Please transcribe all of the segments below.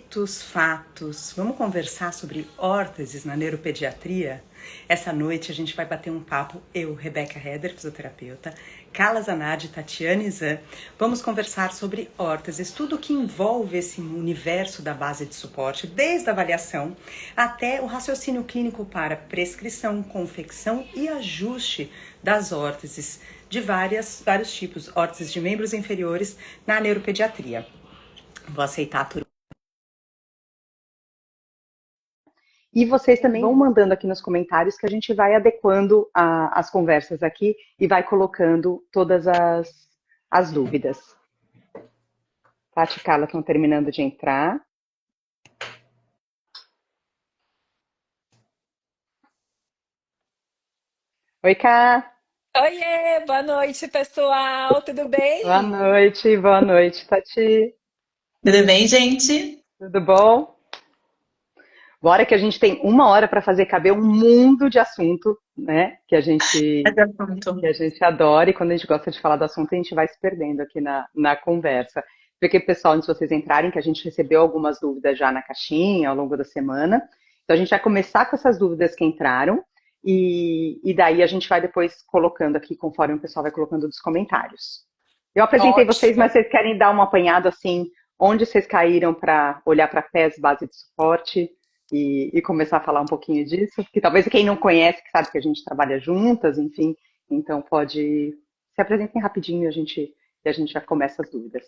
mitos, fatos. Vamos conversar sobre órteses na neuropediatria? Essa noite a gente vai bater um papo, eu, Rebeca Heder, fisioterapeuta, Carla Zanardi e Tatiane Zan. Vamos conversar sobre órteses, tudo que envolve esse universo da base de suporte, desde a avaliação até o raciocínio clínico para prescrição, confecção e ajuste das órteses de vários tipos, órteses de membros inferiores na neuropediatria. Vou aceitar a turma. E vocês também vão mandando aqui nos comentários que a gente vai adequando as conversas aqui e vai colocando todas as dúvidas. Tati e Carla estão terminando de entrar. Oi, Cá. Oiê, boa noite, pessoal, tudo bem? Boa noite, Tati. Tudo bem, gente? Tudo bom? Bora que a gente tem 1 hora para fazer caber um mundo de assunto, né? Que a gente adora, e quando a gente gosta de falar do assunto, a gente vai se perdendo aqui na conversa. Porque, pessoal, antes de vocês entrarem, que a gente recebeu algumas dúvidas já na caixinha ao longo da semana. Então, a gente vai começar com essas dúvidas que entraram, e daí a gente vai depois colocando aqui, conforme o pessoal vai colocando nos comentários. Eu apresentei vocês, Ótimo. mas vocês querem dar um apanhado, assim, onde vocês caíram para olhar para PES, base de suporte, e começar a falar um pouquinho disso, que talvez quem não conhece, que sabe que a gente trabalha juntas, enfim, então pode se apresentem rapidinho e a gente já começa as dúvidas.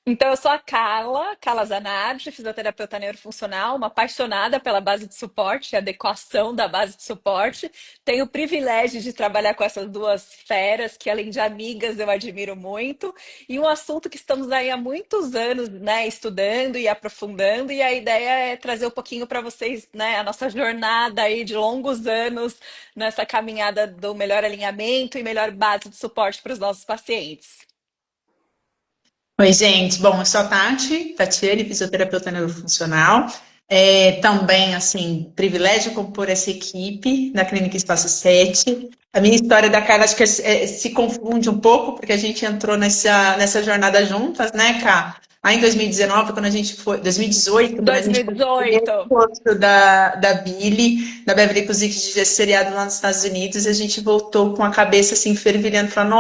Então, eu sou a Carla Zanardi, fisioterapeuta neurofuncional, uma apaixonada pela base de suporte e adequação da base de suporte. Tenho o privilégio de trabalhar com essas duas feras, que além de amigas eu admiro muito, e um assunto que estamos aí há muitos anos, né, estudando e aprofundando, e a ideia é trazer um pouquinho para vocês, né, a nossa jornada aí de longos anos nessa caminhada do melhor alinhamento e melhor base de suporte para os nossos pacientes. Oi, gente. Bom, eu sou a Tatiane, fisioterapeuta neurofuncional. Também, assim, privilégio compor essa equipe da Clínica Espaço 7. A minha história da Carla acho que se confunde um pouco, porque a gente entrou nessa jornada juntas, né, Cá? Lá em 2019, quando a gente foi, 2018, quando a gente foi no primeiro 2018. encontro da Billy, da Beverly Kuzik de gesso seriado lá nos Estados Unidos, e a gente voltou com a cabeça assim fervilhando, falando,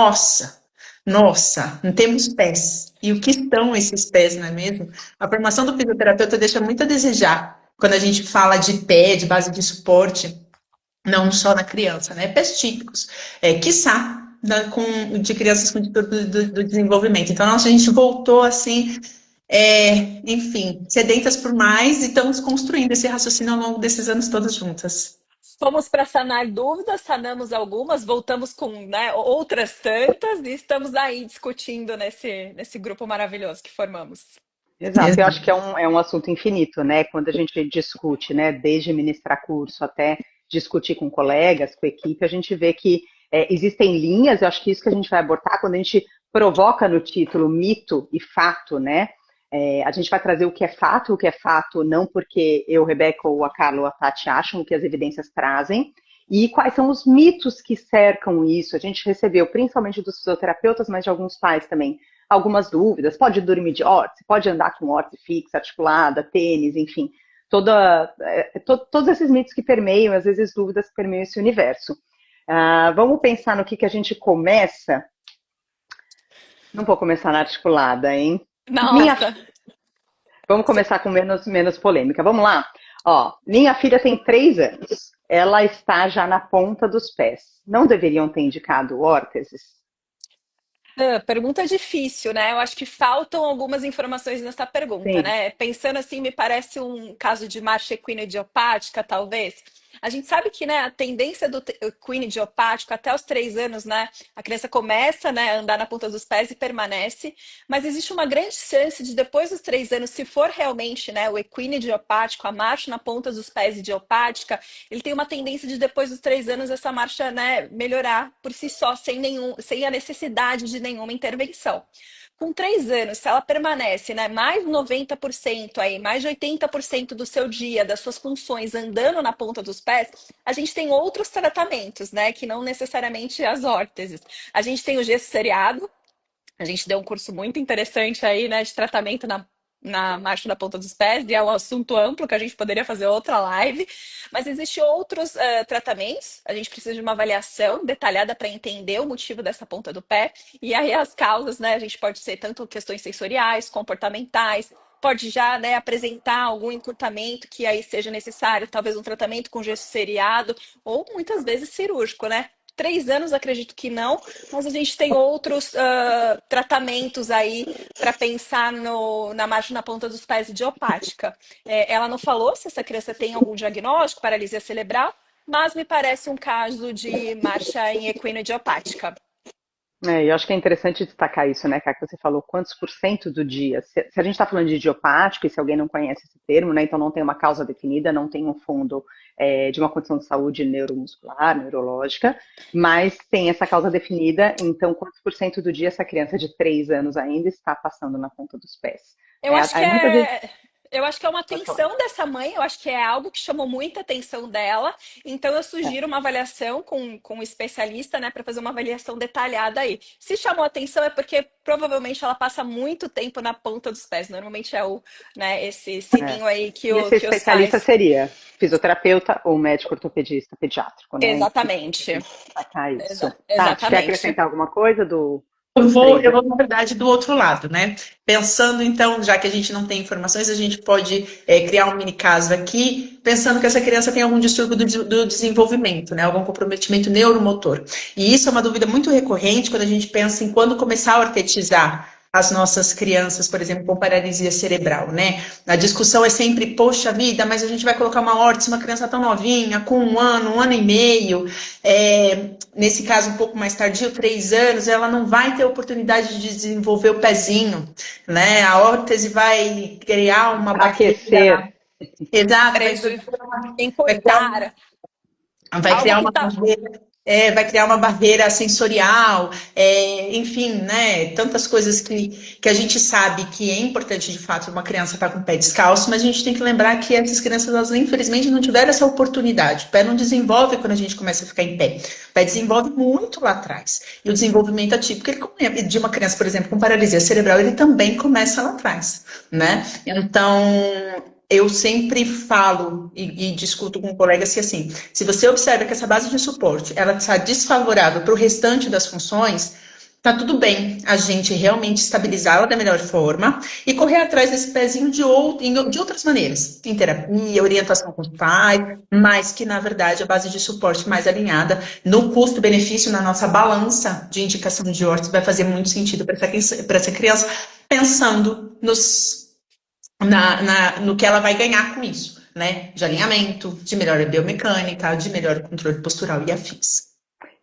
nossa, não temos pés. E o que são esses pés, não é mesmo? A formação do fisioterapeuta deixa muito a desejar quando a gente fala de pé, de base de suporte, não só na criança, né? Pés típicos, quiçá, de crianças com distúrbio do desenvolvimento. Então, nossa, a gente voltou assim, enfim, sedentas por mais e estamos construindo esse raciocínio ao longo desses anos todos juntas. Fomos para sanar dúvidas, sanamos algumas, voltamos com, né, outras tantas e estamos aí discutindo nesse grupo maravilhoso que formamos. Exato, eu acho que é um assunto infinito, né? Quando a gente discute, né, desde ministrar curso até discutir com colegas, com equipe, a gente vê que existem linhas, eu acho que isso que a gente vai abordar quando a gente provoca no título mito e fato, né? A gente vai trazer o que é fato não porque eu, Rebeca, ou a Carla ou a Tati acham, o que as evidências trazem, e quais são os mitos que cercam isso. A gente recebeu, principalmente dos fisioterapeutas, mas de alguns pais também, algumas dúvidas. Pode dormir de órtese? Pode andar com órtese fixa, articulada, tênis, enfim. Todos esses mitos que permeiam, às vezes dúvidas que permeiam esse universo. Vamos pensar no que a gente começa. Não vou começar na articulada, hein? Minha Nossa, Vamos começar com menos polêmica. Vamos lá? Ó, minha filha tem 3 anos. Ela está já na ponta dos pés. Não deveriam ter indicado órteses? pergunta difícil, né? Eu acho que faltam algumas informações nessa pergunta, Sim. né? Pensando assim, me parece um caso de marcha equinoidiopática, talvez. A gente sabe que, né, a tendência do equinoidiopático até os 3 anos, né, a criança começa, né, a andar na ponta dos pés e permanece, mas existe uma grande chance de depois dos 3 anos, se for realmente, né, o equinoidiopático, a marcha na ponta dos pés idiopática, ele tem uma tendência de depois dos 3 anos essa marcha, né, melhorar por si só, sem a necessidade de nenhuma intervenção. Com 3 anos, se ela permanece, né, mais de 90% aí, mais de 80% do seu dia, das suas funções andando na ponta dos pés, a gente tem outros tratamentos, né, que não necessariamente as órteses. A gente tem o gesso seriado, a gente deu um curso muito interessante aí, né, de tratamento na marcha da ponta dos pés, e é um assunto amplo que a gente poderia fazer outra live, mas existem outros tratamentos, a gente precisa de uma avaliação detalhada para entender o motivo dessa ponta do pé, e aí as causas, né, a gente pode ser tanto questões sensoriais, comportamentais, pode já, né, apresentar algum encurtamento que aí seja necessário, talvez um tratamento com gesso seriado, ou muitas vezes cirúrgico, né? 3 anos, acredito que não, mas a gente tem outros tratamentos aí para pensar na marcha na ponta dos pés idiopática. Ela não falou se essa criança tem algum diagnóstico, paralisia cerebral, mas me parece um caso de marcha em equino idiopática. Eu acho que é interessante destacar isso, né, Cá, que você falou quantos por cento do dia. Se a gente está falando de idiopático, e se alguém não conhece esse termo, né, então não tem uma causa definida, não tem um fundo de uma condição de saúde neuromuscular, neurológica, mas tem essa causa definida, então quantos por cento do dia essa criança de 3 anos ainda está passando na ponta dos pés? Eu acho que Aí muitas vezes. é. Eu acho que é uma Pode falar. atenção dessa mãe, eu acho que é algo que chamou muita atenção dela. Então, eu sugiro uma avaliação com um especialista, né, para fazer uma avaliação detalhada aí. Se chamou atenção, é porque provavelmente ela passa muito tempo na ponta dos pés. Normalmente é né, esse É. sininho aí E esse que os especialista pais. seria fisioterapeuta ou médico ortopedista pediátrico, né? Exatamente. Destacar isso. Tati, quer Exatamente. acrescentar alguma coisa Eu dos vou, três eu anos? vou, na verdade, do outro lado, né? Pensando, então, já que a gente não tem informações, a gente pode criar um mini caso aqui, pensando que essa criança tem algum distúrbio do desenvolvimento, né? Algum comprometimento neuromotor. E isso é uma dúvida muito recorrente quando a gente pensa em quando começar a ortetizar as nossas crianças, por exemplo, com paralisia cerebral, né? A discussão é sempre, poxa vida, mas a gente vai colocar uma órtese, uma criança tão novinha, com um ano e meio, nesse caso um pouco mais tardio, 3 anos, ela não vai ter oportunidade de desenvolver o pezinho, né? A órtese vai criar uma Para barreira, aquecer. exato, vai criar Encurtar. vai Algo criar que uma tá. barreira, vai criar uma barreira sensorial, enfim, né? Tantas coisas que a gente sabe que é importante de fato uma criança estar com o pé descalço, mas a gente tem que lembrar que essas crianças, elas infelizmente não tiveram essa oportunidade. O pé não desenvolve quando a gente começa a ficar em pé. O pé desenvolve muito lá atrás. E o desenvolvimento atípico de uma criança, por exemplo, com paralisia cerebral, ele também começa lá atrás, né? Então, eu sempre falo e discuto com colegas que, assim, se você observa que essa base de suporte ela está desfavorável para o restante das funções, tá tudo bem a gente realmente estabilizá-la da melhor forma e correr atrás desse pezinho de outras maneiras, em terapia, orientação com os pais, mas que, na verdade, a base de suporte mais alinhada no custo-benefício, na nossa balança de indicação de órtese, vai fazer muito sentido para essa criança, pensando no que ela vai ganhar com isso, né? De alinhamento, de melhor biomecânica, de melhor controle postural e afins.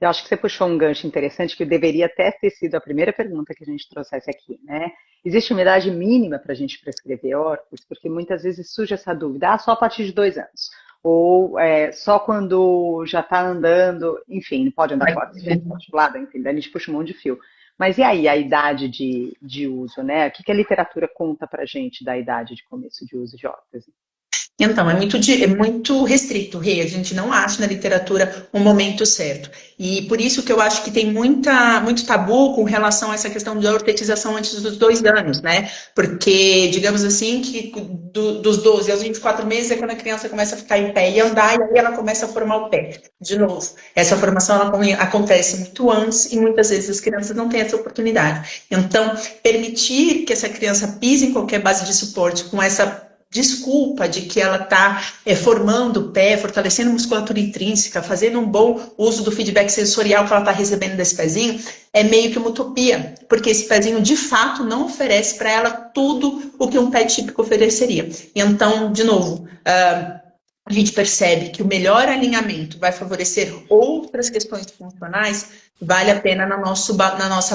Eu acho que você puxou um gancho interessante que deveria até ter sido a primeira pergunta que a gente trouxesse aqui, né? Existe uma idade mínima para a gente prescrever órtese? Porque muitas vezes surge essa dúvida, só a partir de 2 anos. Ou só quando já está andando, enfim, não pode andar com órtese fixa, articulada, enfim, daí a gente puxa um monte de fio. Mas e aí a idade de uso, né? O que a literatura conta para a gente da idade de começo de uso de órtese? Então, é muito restrito, Rê. A gente não acha na literatura um momento certo. E por isso que eu acho que tem muito tabu com relação a essa questão de ortetização antes dos 2 anos, né? Porque, digamos assim, que dos 12 aos 24 meses é quando a criança começa a ficar em pé e andar, e aí ela começa a formar o pé. De novo, essa formação ela acontece muito antes e muitas vezes as crianças não têm essa oportunidade. Então, permitir que essa criança pise em qualquer base de suporte com essa desculpa de que ela está formando o pé, fortalecendo a musculatura intrínseca, fazendo um bom uso do feedback sensorial que ela está recebendo desse pezinho, é meio que uma utopia, porque esse pezinho de fato não oferece para ela tudo o que um pé típico ofereceria. Então, de novo, a gente percebe que o melhor alinhamento vai favorecer outras questões funcionais, vale a pena na nossa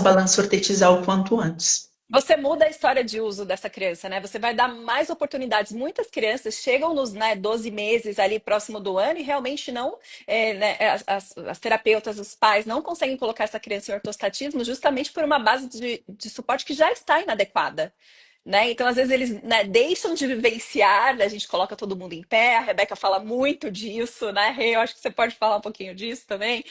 balança ortetizar o quanto antes. Você muda a história de uso dessa criança, né? Você vai dar mais oportunidades. Muitas crianças chegam nos, né, 12 meses ali próximo do ano e realmente não, né, as terapeutas, os pais não conseguem colocar essa criança em ortostatismo justamente por uma base de suporte que já está inadequada. né? Então, às vezes, eles, né, deixam de vivenciar, né? A gente coloca todo mundo em pé, a Rebeca fala muito disso, né? Rê, eu acho que você pode falar um pouquinho disso também.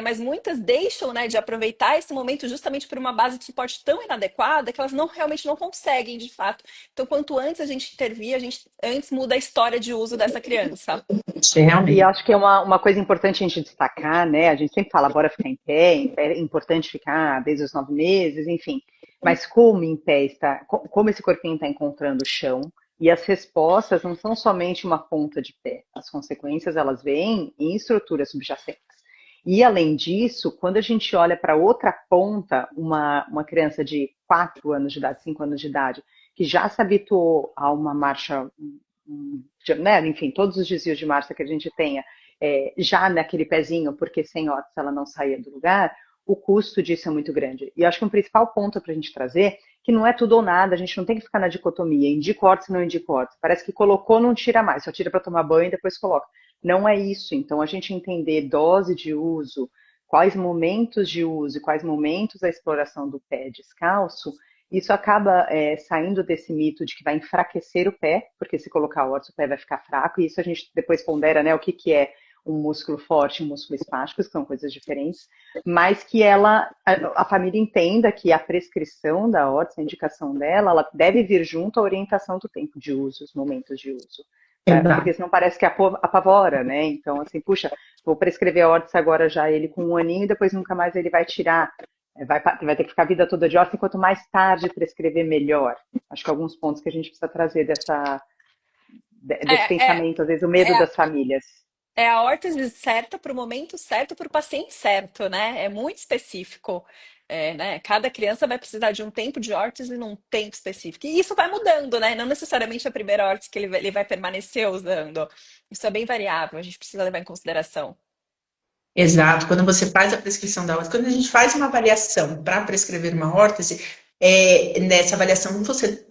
Mas muitas deixam, né, de aproveitar esse momento justamente por uma base de suporte tão inadequada que elas não realmente não conseguem, de fato. Então, quanto antes a gente intervir, a gente antes muda a história de uso dessa criança. E Realmente. acho que é uma coisa importante a gente destacar, né? A gente sempre fala, bora ficar em pé, é importante ficar desde os 9 meses, enfim. Mas como em pé está, como esse corpinho está encontrando o chão, e as respostas não são somente uma ponta de pé. As consequências, elas vêm em estruturas subjacentes. E, além disso, quando a gente olha para outra ponta, uma criança de 4 anos de idade, 5 anos de idade, que já se habituou a uma marcha né, enfim, todos os desvios de marcha que a gente tenha, já naquele pezinho, porque sem órtese ela não saía do lugar, o custo disso é muito grande. E acho que um principal ponto para a gente trazer, que não é tudo ou nada, a gente não tem que ficar na dicotomia, indica órtese, não indica órtese. Parece que colocou, não tira mais, só tira para tomar banho e depois coloca. Não é isso. Então, a gente entender dose de uso, quais momentos de uso e quais momentos da exploração do pé descalço, isso acaba saindo desse mito de que vai enfraquecer o pé, porque se colocar órtese o pé vai ficar fraco, e isso a gente depois pondera, né, o que, que é um músculo forte e um músculo espástico, que são coisas diferentes, mas que a família entenda que a prescrição da órtese, a indicação dela, ela deve vir junto à orientação do tempo de uso, os momentos de uso. Porque Exato. senão parece que apavora, né? Então, assim, puxa, vou prescrever a órtese agora já ele com 1 aninho e depois nunca mais ele vai tirar. Vai ter que ficar a vida toda de órtese, quanto mais tarde prescrever, melhor. Acho que alguns pontos que a gente precisa trazer desse É, é, pensamento, às vezes o medo é das famílias. É a órtese certa para o momento certo para o paciente certo, né? É muito específico. Né? Cada criança vai precisar de um tempo de órtese num tempo específico. E isso vai mudando, né? Não necessariamente a primeira órtese que ele vai permanecer usando. Isso é bem variável, a gente precisa levar em consideração. Exato. Quando você faz a prescrição da órtese, quando a gente faz uma avaliação para prescrever uma órtese, nessa avaliação você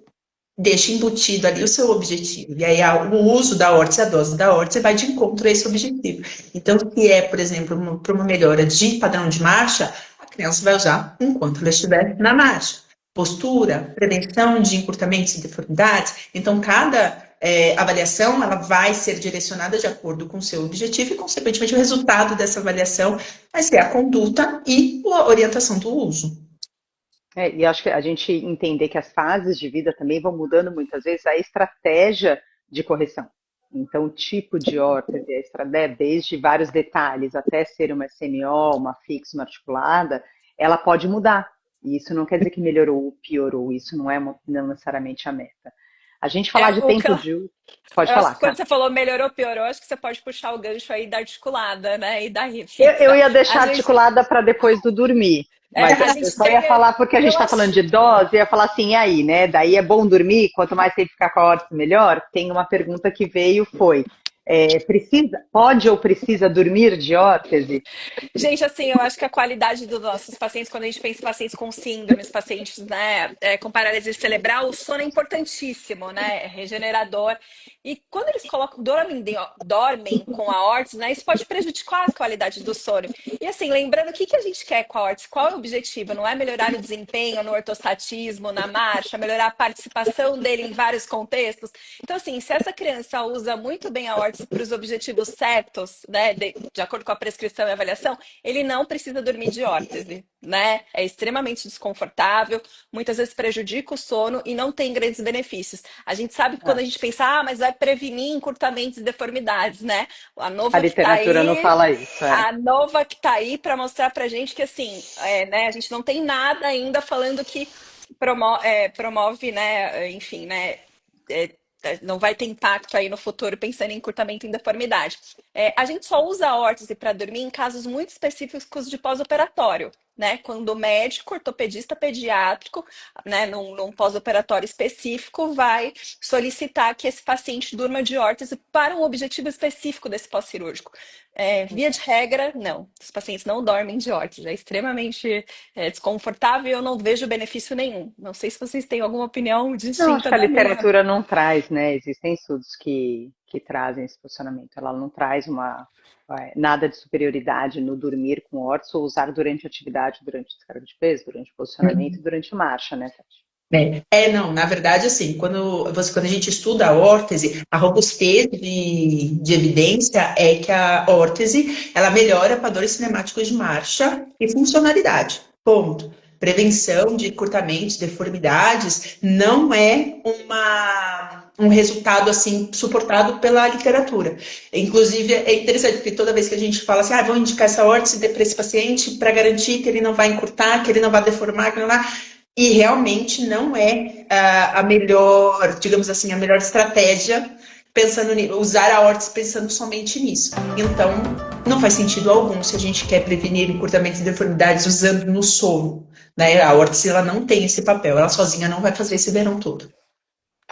deixa embutido ali o seu objetivo. E aí o uso da órtese, a dose da órtese vai de encontro a esse objetivo. Então, se é, por exemplo, para uma melhora de padrão de marcha, a criança vai usar enquanto ela estiver na marcha. Postura, prevenção de encurtamentos e deformidades. Então, cada avaliação ela vai ser direcionada de acordo com o seu objetivo e, consequentemente, o resultado dessa avaliação vai ser a conduta e a orientação do uso. E acho que a gente entender que as fases de vida também vão mudando muitas vezes a estratégia de correção. Então, o tipo de órtese, desde vários detalhes até ser uma SMO, uma fixa, uma articulada, ela pode mudar. E isso não quer dizer que melhorou ou piorou, isso não necessariamente a meta. A gente falar de O que tempo de uso. Pode eu acho falar, que quando cara. você falou melhorou, piorou, acho que você pode puxar o gancho aí da articulada, né? E da Eu fixa. ia A deixar gente, articulada para depois do dormir, mas a eu gente só ia tem. falar porque a gente Eu está falando acho. de dose, eu ia falar assim, e aí, né? Daí é bom dormir, quanto mais tempo ficar com a órtese, melhor. Tem uma pergunta que veio, pode ou precisa dormir de órtese? Gente, assim, eu acho que a qualidade dos nossos pacientes, quando a gente pensa em pacientes com síndromes, pacientes, né, com paralisia cerebral, o sono é importantíssimo, né? É regenerador. E quando eles dormem com a órtese, né, isso pode prejudicar a qualidade do sono. E assim, lembrando o que a gente quer com a órtese, qual é o objetivo? Não é melhorar o desempenho no ortostatismo, na marcha, melhorar a participação dele em vários contextos. Então, assim, se essa criança usa muito bem a órtese para os objetivos certos, né, de acordo com a prescrição e avaliação, ele não precisa dormir de órtese, né? É extremamente desconfortável, muitas vezes prejudica o sono e não tem grandes benefícios. A gente sabe que quando Ah, a gente pensa, mas vai prevenir encurtamentos e deformidades, né? A a nova que tá literatura não aí, fala isso, a nova que tá aí para mostrar pra gente que assim, né, a gente não tem nada ainda falando que promove, né, enfim, né, é, não vai ter impacto aí no futuro pensando em encurtamento e deformidade. A gente só usa a órtese para dormir em casos muito específicos de pós-operatório, né? Quando o médico, ortopedista pediátrico, né, num pós-operatório específico, vai solicitar que esse paciente durma de órtese para um objetivo específico desse pós-cirúrgico. Via de regra, não. Os pacientes não dormem de órtese. É extremamente desconfortável e eu não vejo benefício nenhum. Não sei se vocês têm alguma opinião não, acho distinta que a da minha. literatura não traz, né? Existem estudos que trazem esse posicionamento. Ela não traz nada de superioridade no dormir com órtese ou usar durante a atividade, durante a descarga de peso, durante o posicionamento e durante a marcha, né, Tati? Não, na verdade, assim, quando a gente estuda a órtese, a robustez de evidência é que a órtese, ela melhora padrões cinemáticos de marcha e funcionalidade, ponto. Prevenção de encurtamentos, deformidades, não é um resultado, assim, suportado pela literatura. Inclusive, é interessante, porque toda vez que a gente fala assim, vamos indicar essa órtese para esse paciente para garantir que ele não vai encurtar, que ele não vai deformar, que ele não vai... E realmente não é a melhor, digamos assim, a melhor estratégia pensando usar a órtese pensando somente nisso. Então, não faz sentido algum se a gente quer prevenir encurtamento de deformidades usando no sono, né? A órtese ela não tem esse papel, ela sozinha não vai fazer esse verão todo.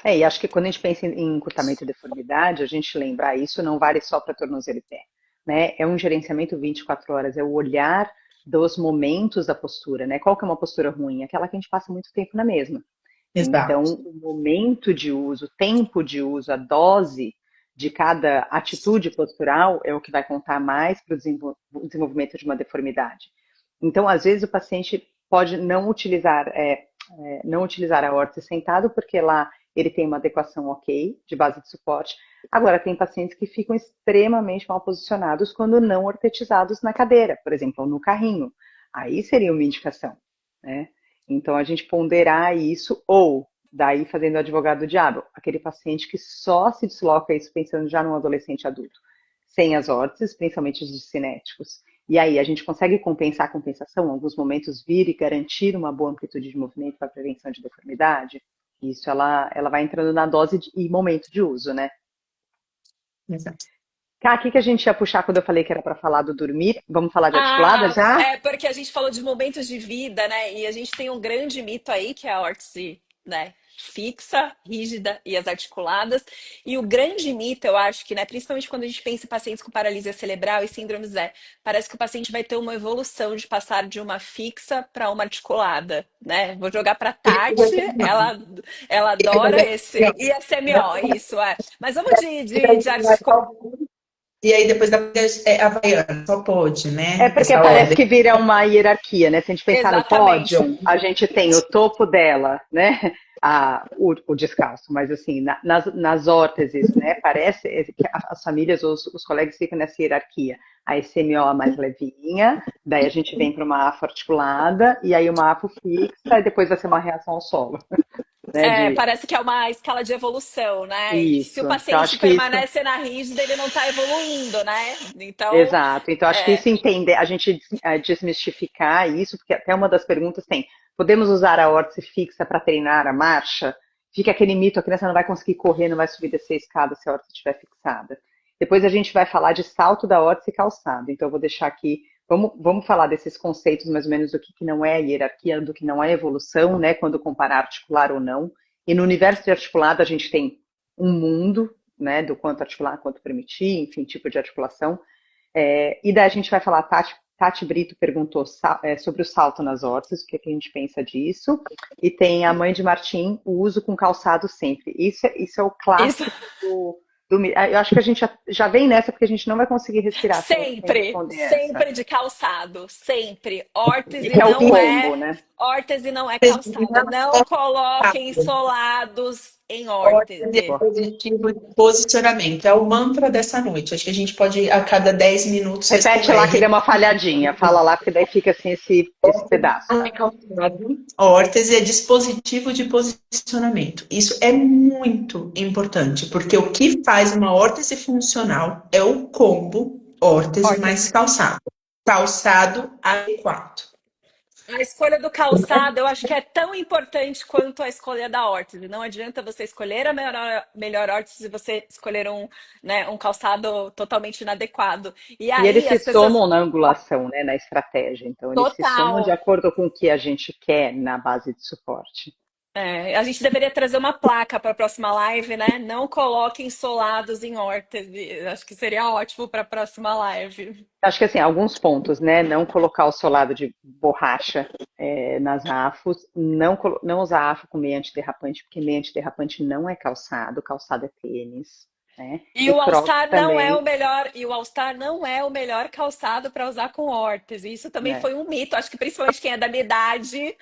E acho que quando a gente pensa em encurtamento e deformidade, a gente lembra, isso não vale só para tornozelo e pé, né? É um gerenciamento 24 horas, é o olhar dos momentos da postura, né? Qual que é uma postura ruim? Aquela que a gente passa muito tempo na mesma. Então, Exato. o momento de uso, o tempo de uso, a dose de cada atitude postural é o que vai contar mais para o desenvolvimento de uma deformidade. Então, às vezes, o paciente pode não utilizar a órtese sentado, porque lá ele tem uma adequação ok, de base de suporte. Agora, tem pacientes que ficam extremamente mal posicionados quando não ortetizados na cadeira, por exemplo, ou no carrinho. Aí seria uma indicação, né? Então, a gente ponderar isso, ou daí fazendo o advogado do diabo, aquele paciente que só se desloca isso pensando já num adolescente adulto, sem as órteses, principalmente os cinéticos. E aí, a gente consegue compensar a compensação, em alguns momentos vir e garantir uma boa amplitude de movimento para prevenção de deformidade? Isso, ela vai entrando na dose e momento de uso, né? Exato. Cá, o que a gente ia puxar quando eu falei que era para falar do dormir? Vamos falar de articulada já? É porque a gente falou de momentos de vida, né? E a gente tem um grande mito aí, que é a órtese, né? Fixa, rígida e as articuladas. E o grande mito, eu acho que, né, principalmente quando a gente pensa em pacientes com paralisia cerebral e síndromes, parece que o paciente vai ter uma evolução de passar de uma fixa para uma articulada, né? Vou jogar para Tati, ela adora esse. E a CMO, isso é. Mas vamos de articulação. E aí depois da Havaiana, só pode, É né? porque Essa parece ordem. que vira uma hierarquia, né? Se a gente pensar no Exatamente. pódio, a gente tem o topo dela, né? O descalço, mas assim, nas órteses, né? Parece que as famílias, os colegas ficam nessa hierarquia. A SMO a mais levinha, daí a gente vem para uma AFO articulada, e aí uma AFO fixa, e depois vai ser uma reação ao solo, né? Parece que é uma escala de evolução, né? E se o Isso. Então, paciente acho que isso. permanece na rígida, ele não está evoluindo, né? Então, Exato. Então, acho que é, isso entender, a gente desmistificar isso, porque até uma das perguntas tem: podemos usar a órtese fixa para treinar a marcha? Fica aquele mito, a criança não vai conseguir correr, não vai subir e descer a escada se a órtese estiver fixada. Depois a gente vai falar de salto da órtese e calçado. Então, eu vou deixar aqui, vamos falar desses conceitos mais ou menos do que não é hierarquia, do que não é evolução, né? Quando comparar articular ou não. E no universo de articulado, a gente tem um mundo, né? Do quanto articular, quanto permitir, enfim, tipo de articulação. E daí a gente vai falar, Tati Brito perguntou sobre o salto nas órteses, o que, que a gente pensa disso. E tem a mãe de Martim, o uso com calçado sempre. Isso é o isso clássico eu acho que a gente já vem nessa, porque a gente não vai conseguir respirar sem sempre, responder essa. sempre de calçado, sempre. E que é o combo, né? Órtese não é calçado. Não coloquem solados em Ordem órtese. positivo de posicionamento. É o mantra dessa noite. Acho que a gente pode, a cada 10 minutos, Repete lá que deu uma falhadinha. Fala lá, porque daí fica assim esse pedaço. Órtese é dispositivo de posicionamento. Isso é muito importante, porque o que faz uma órtese funcional é o combo órtese mais Órtese. calçado. Calçado adequado. A escolha do calçado, eu acho que é tão importante quanto a escolha da órtese. Não adianta você escolher a melhor órtese se você escolher um calçado totalmente inadequado. E E eles aí se as pessoas. somam na angulação, né, na estratégia. Então, eles se somam de Total. acordo com o que a gente quer na base de suporte. A gente deveria trazer uma placa para a próxima live, né? Não coloquem solados em órtese. Acho que seria ótimo para a próxima live. Acho que, assim, alguns pontos, né? Não colocar o solado de borracha nas AFOS, não usar AFO com meia antiderrapante, porque meia antiderrapante não é calçado é tênis. né? E E o Crocs All-Star não é o também, melhor, e o All-Star não é o melhor calçado para usar com órtese. Isso também né? foi um mito. Acho que principalmente quem é da minha idade,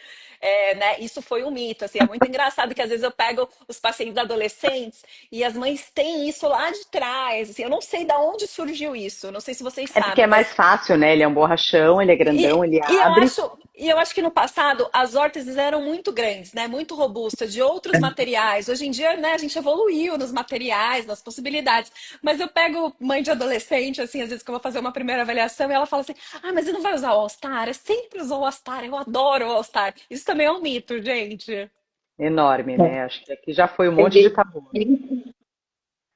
né? Isso foi um mito. Assim, é muito engraçado que às vezes eu pego os pacientes adolescentes e as mães têm isso lá de trás. Assim, eu não sei de onde surgiu isso. Não sei se vocês É porque é sabem, mais mas fácil, né? Ele é um borrachão, ele é grandão, ele abre. e eu acho que no passado as órteses eram muito grandes, né? Muito robustas, de outros materiais. Hoje em dia, né, a gente evoluiu nos materiais, nas possibilidades. Mas eu pego mãe de adolescente, assim, às vezes que eu vou fazer uma primeira avaliação, e ela fala assim: ah, mas você não vai usar o All-Star? Eu sempre usou o All-Star, eu adoro o All-Star. Isso também é um mito, gente. Enorme, né? Acho que aqui já foi um É, monte de tabu.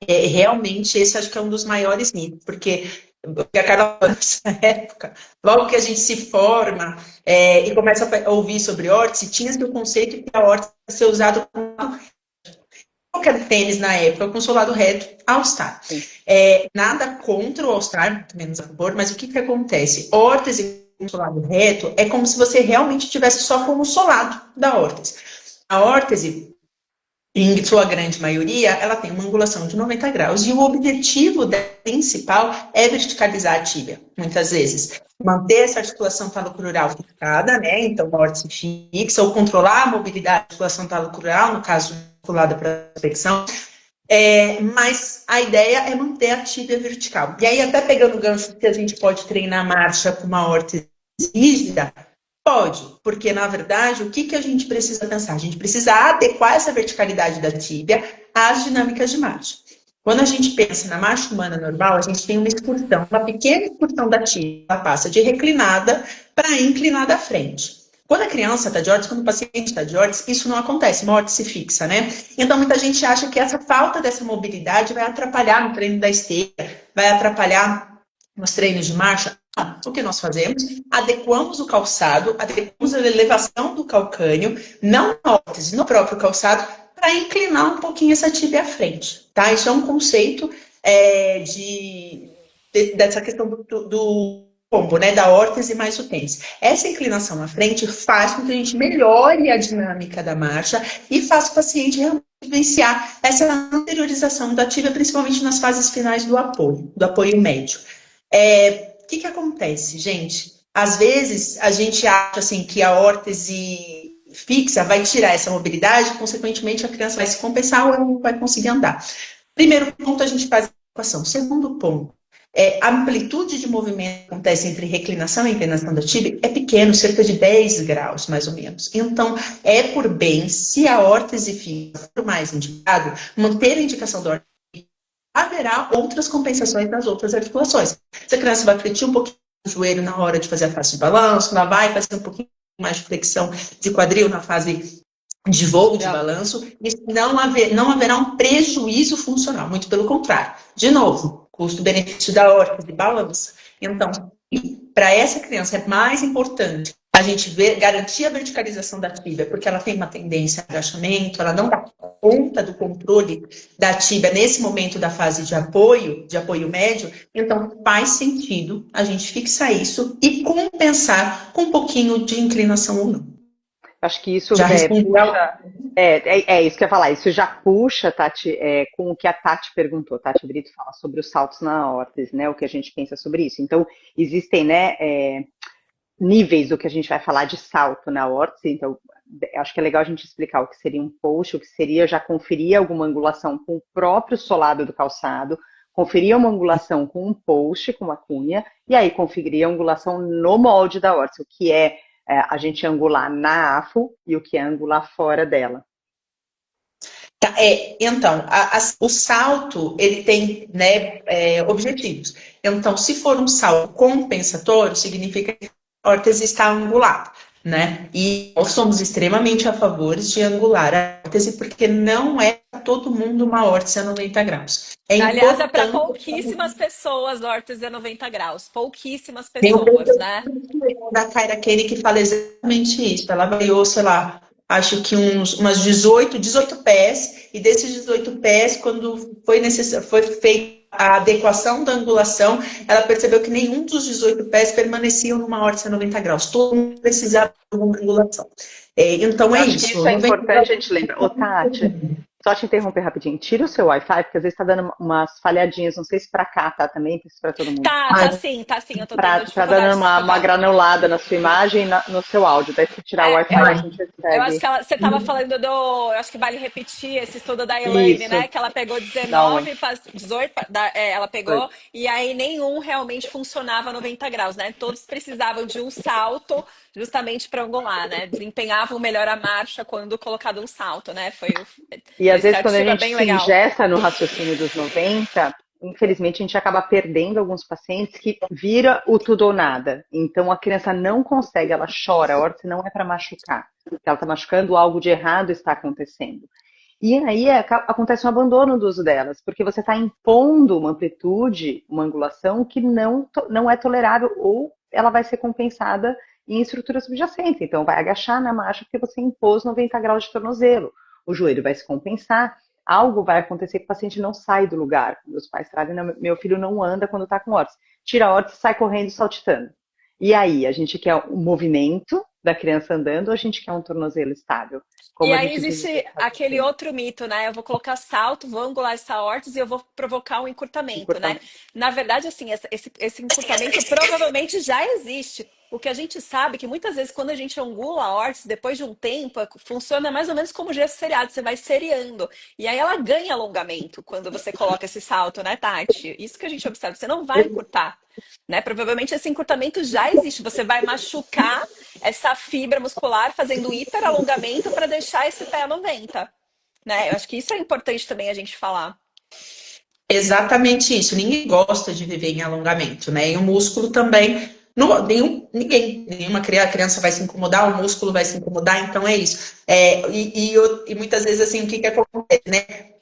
realmente, esse acho que é um dos maiores mitos, porque a Carol, nessa época, logo que a gente se forma e começa a ouvir sobre órtese, tinha-se o conceito que a órtese ia ser usada com qualquer tênis na época, com solado reto, All-Star. Sim. Nada contra o All-Star, muito menos a favor, mas o que acontece? Órtese com solado reto é como se você realmente tivesse só como solado da órtese. A órtese, em sua grande maioria, ela tem uma angulação de 90 graus e o objetivo principal é verticalizar a tíbia, muitas vezes. Manter essa articulação talocrural fixada, né? Então, a órtese fixa, ou controlar a mobilidade da articulação talocrural, no caso, vinculada para a flexão. Mas a ideia é manter a tíbia vertical. E aí, até pegando o gancho que a gente pode treinar a marcha com uma órtese rígida, pode, porque na verdade o que a gente precisa pensar? A gente precisa adequar essa verticalidade da tíbia às dinâmicas de marcha. Quando a gente pensa na marcha humana normal, a gente tem uma excursão, uma pequena excursão da tíbia, ela passa de reclinada para inclinada à frente. Quando a criança está de órtese, quando o paciente está de órtese, isso não acontece, uma órtese fixa, né? Então muita gente acha que essa falta dessa mobilidade vai atrapalhar no treino da esteira, vai atrapalhar nos treinos de marcha. O que nós fazemos? Adequamos o calçado, adequamos a elevação do calcâneo, não na órtese, no próprio calçado, para inclinar um pouquinho essa tíbia à frente, tá? Isso é um conceito dessa questão do combo, né? Da órtese mais o tênis. Essa inclinação à frente faz com que a gente melhore a dinâmica da marcha e faça o paciente realmente vivenciar essa anteriorização da tíbia, principalmente nas fases finais do apoio médio. O que acontece, gente? Às vezes a gente acha assim que a órtese fixa vai tirar essa mobilidade, consequentemente a criança vai se compensar ou ela não vai conseguir andar. Primeiro ponto, a gente faz a equação. Segundo ponto, a amplitude de movimento que acontece entre reclinação e inclinação da tíbia é pequeno, cerca de 10 graus, mais ou menos. Então, é por bem, se a órtese fixa for mais indicado, manter a indicação da órtese, haverá outras compensações nas outras articulações. Se a criança vai fletir um pouquinho o joelho na hora de fazer a fase de balanço, ela vai fazer um pouquinho mais de flexão de quadril na fase de voo de balanço, e não haverá um prejuízo funcional, muito pelo contrário. De novo, custo-benefício da órtese balança. Então, para essa criança é mais importante a gente garantir a verticalização da tíbia, porque ela tem uma tendência a agachamento, ela não dá conta do controle da tíbia nesse momento da fase de apoio médio, então faz sentido a gente fixar isso e compensar com um pouquinho de inclinação ou não. Acho que isso Já respondi. puxa. Isso que eu ia falar. Isso já puxa, Tati, com o que a Tati perguntou. Tati Brito fala sobre os saltos na órtese, né? O que a gente pensa sobre isso. Então, existem, né, níveis do que a gente vai falar de salto na órtese. Então, acho que é legal a gente explicar o que seria um post, o que seria já conferir alguma angulação com o próprio solado do calçado, conferir uma angulação com um post, com uma cunha, e aí conferir a angulação no molde da órtese, o que é a gente angular na AFO e o que é angular fora dela. Tá, então, o salto, ele tem, né, objetivos. Então, se for um salto compensatório, significa que a órtese está angulada, né? E nós somos extremamente a favor de angular a órtese, porque não é para todo mundo uma órtese a 90 graus. Aliás, é para pouquíssimas pessoas a órtese a 90 graus. Pouquíssimas Tem pessoas, né? da Kyra Kenny que fala exatamente isso. Ela avaliou, sei lá, acho que umas 18 pés, e desses 18 pés, quando foi feita a adequação da angulação, ela percebeu que nenhum dos 18 pés permaneciam numa órtese a 90 graus. Todo mundo precisava de uma angulação. Então é acho isso. Que isso é importante a gente lembrar. Ô, Tati, Só te interromper rapidinho. Tira o seu Wi-Fi, porque às vezes está dando umas falhadinhas. Não sei se para cá tá também, se para todo mundo. Tá, Ai, tá sim, eu tô tendo Tá dificuldade dando de uma escutar. granulada na sua imagem e no seu áudio. Daí se tirar o É, Wi-Fi, a ai. gente eu acho recebe. que você estava falando eu acho que vale repetir esse estudo da Elaine, Isso, né? Que ela pegou dá um. 19, 18, ela pegou, e aí nenhum realmente funcionava a 90 graus, né? Todos precisavam de um salto justamente para angular, né? Desempenhavam melhor a marcha quando colocado um salto, né? E às Esse vezes, quando a artigo é gente bem se legal. ingessa no raciocínio dos 90, infelizmente a gente acaba perdendo alguns pacientes que vira o tudo ou nada. Então a criança não consegue, ela chora, a órtese não é para machucar. Ela está machucando, algo de errado está acontecendo. E aí acontece um abandono do uso delas, porque você está impondo uma amplitude, uma angulação que não é tolerável ou ela vai ser compensada em estrutura subjacente. Então vai agachar na marcha porque você impôs 90 graus de tornozelo. O joelho vai se compensar, algo vai acontecer que o paciente não sai do lugar. Meus pais trazem, meu filho não anda quando está com órtese. Tira a órtese, sai correndo, saltitando. E aí, a gente quer o movimento da criança andando ou a gente quer um tornozelo estável? E Como a aí gente desenvolve existe esse aquele raciocínio? outro mito, né? Eu vou colocar salto, vou angular essa órtese e eu vou provocar um encurtamento, né? Encurtamento. Na verdade, assim, esse encurtamento provavelmente já existe. O que a gente sabe é que muitas vezes quando a gente angula a órtese, depois de um tempo, funciona mais ou menos como gesso seriado, você vai seriando. E aí ela ganha alongamento quando você coloca esse salto, né, Tati? Isso que a gente observa, você não vai encurtar, né? Provavelmente esse encurtamento já existe. Você vai machucar essa fibra muscular fazendo hiperalongamento para deixar esse pé a 90, né? Eu acho que isso é importante também a gente falar. Exatamente isso. Ninguém gosta de viver em alongamento, né? E o músculo também. Nenhuma criança vai se incomodar, o músculo vai se incomodar, então é isso. E muitas vezes, assim, o que acontece, né?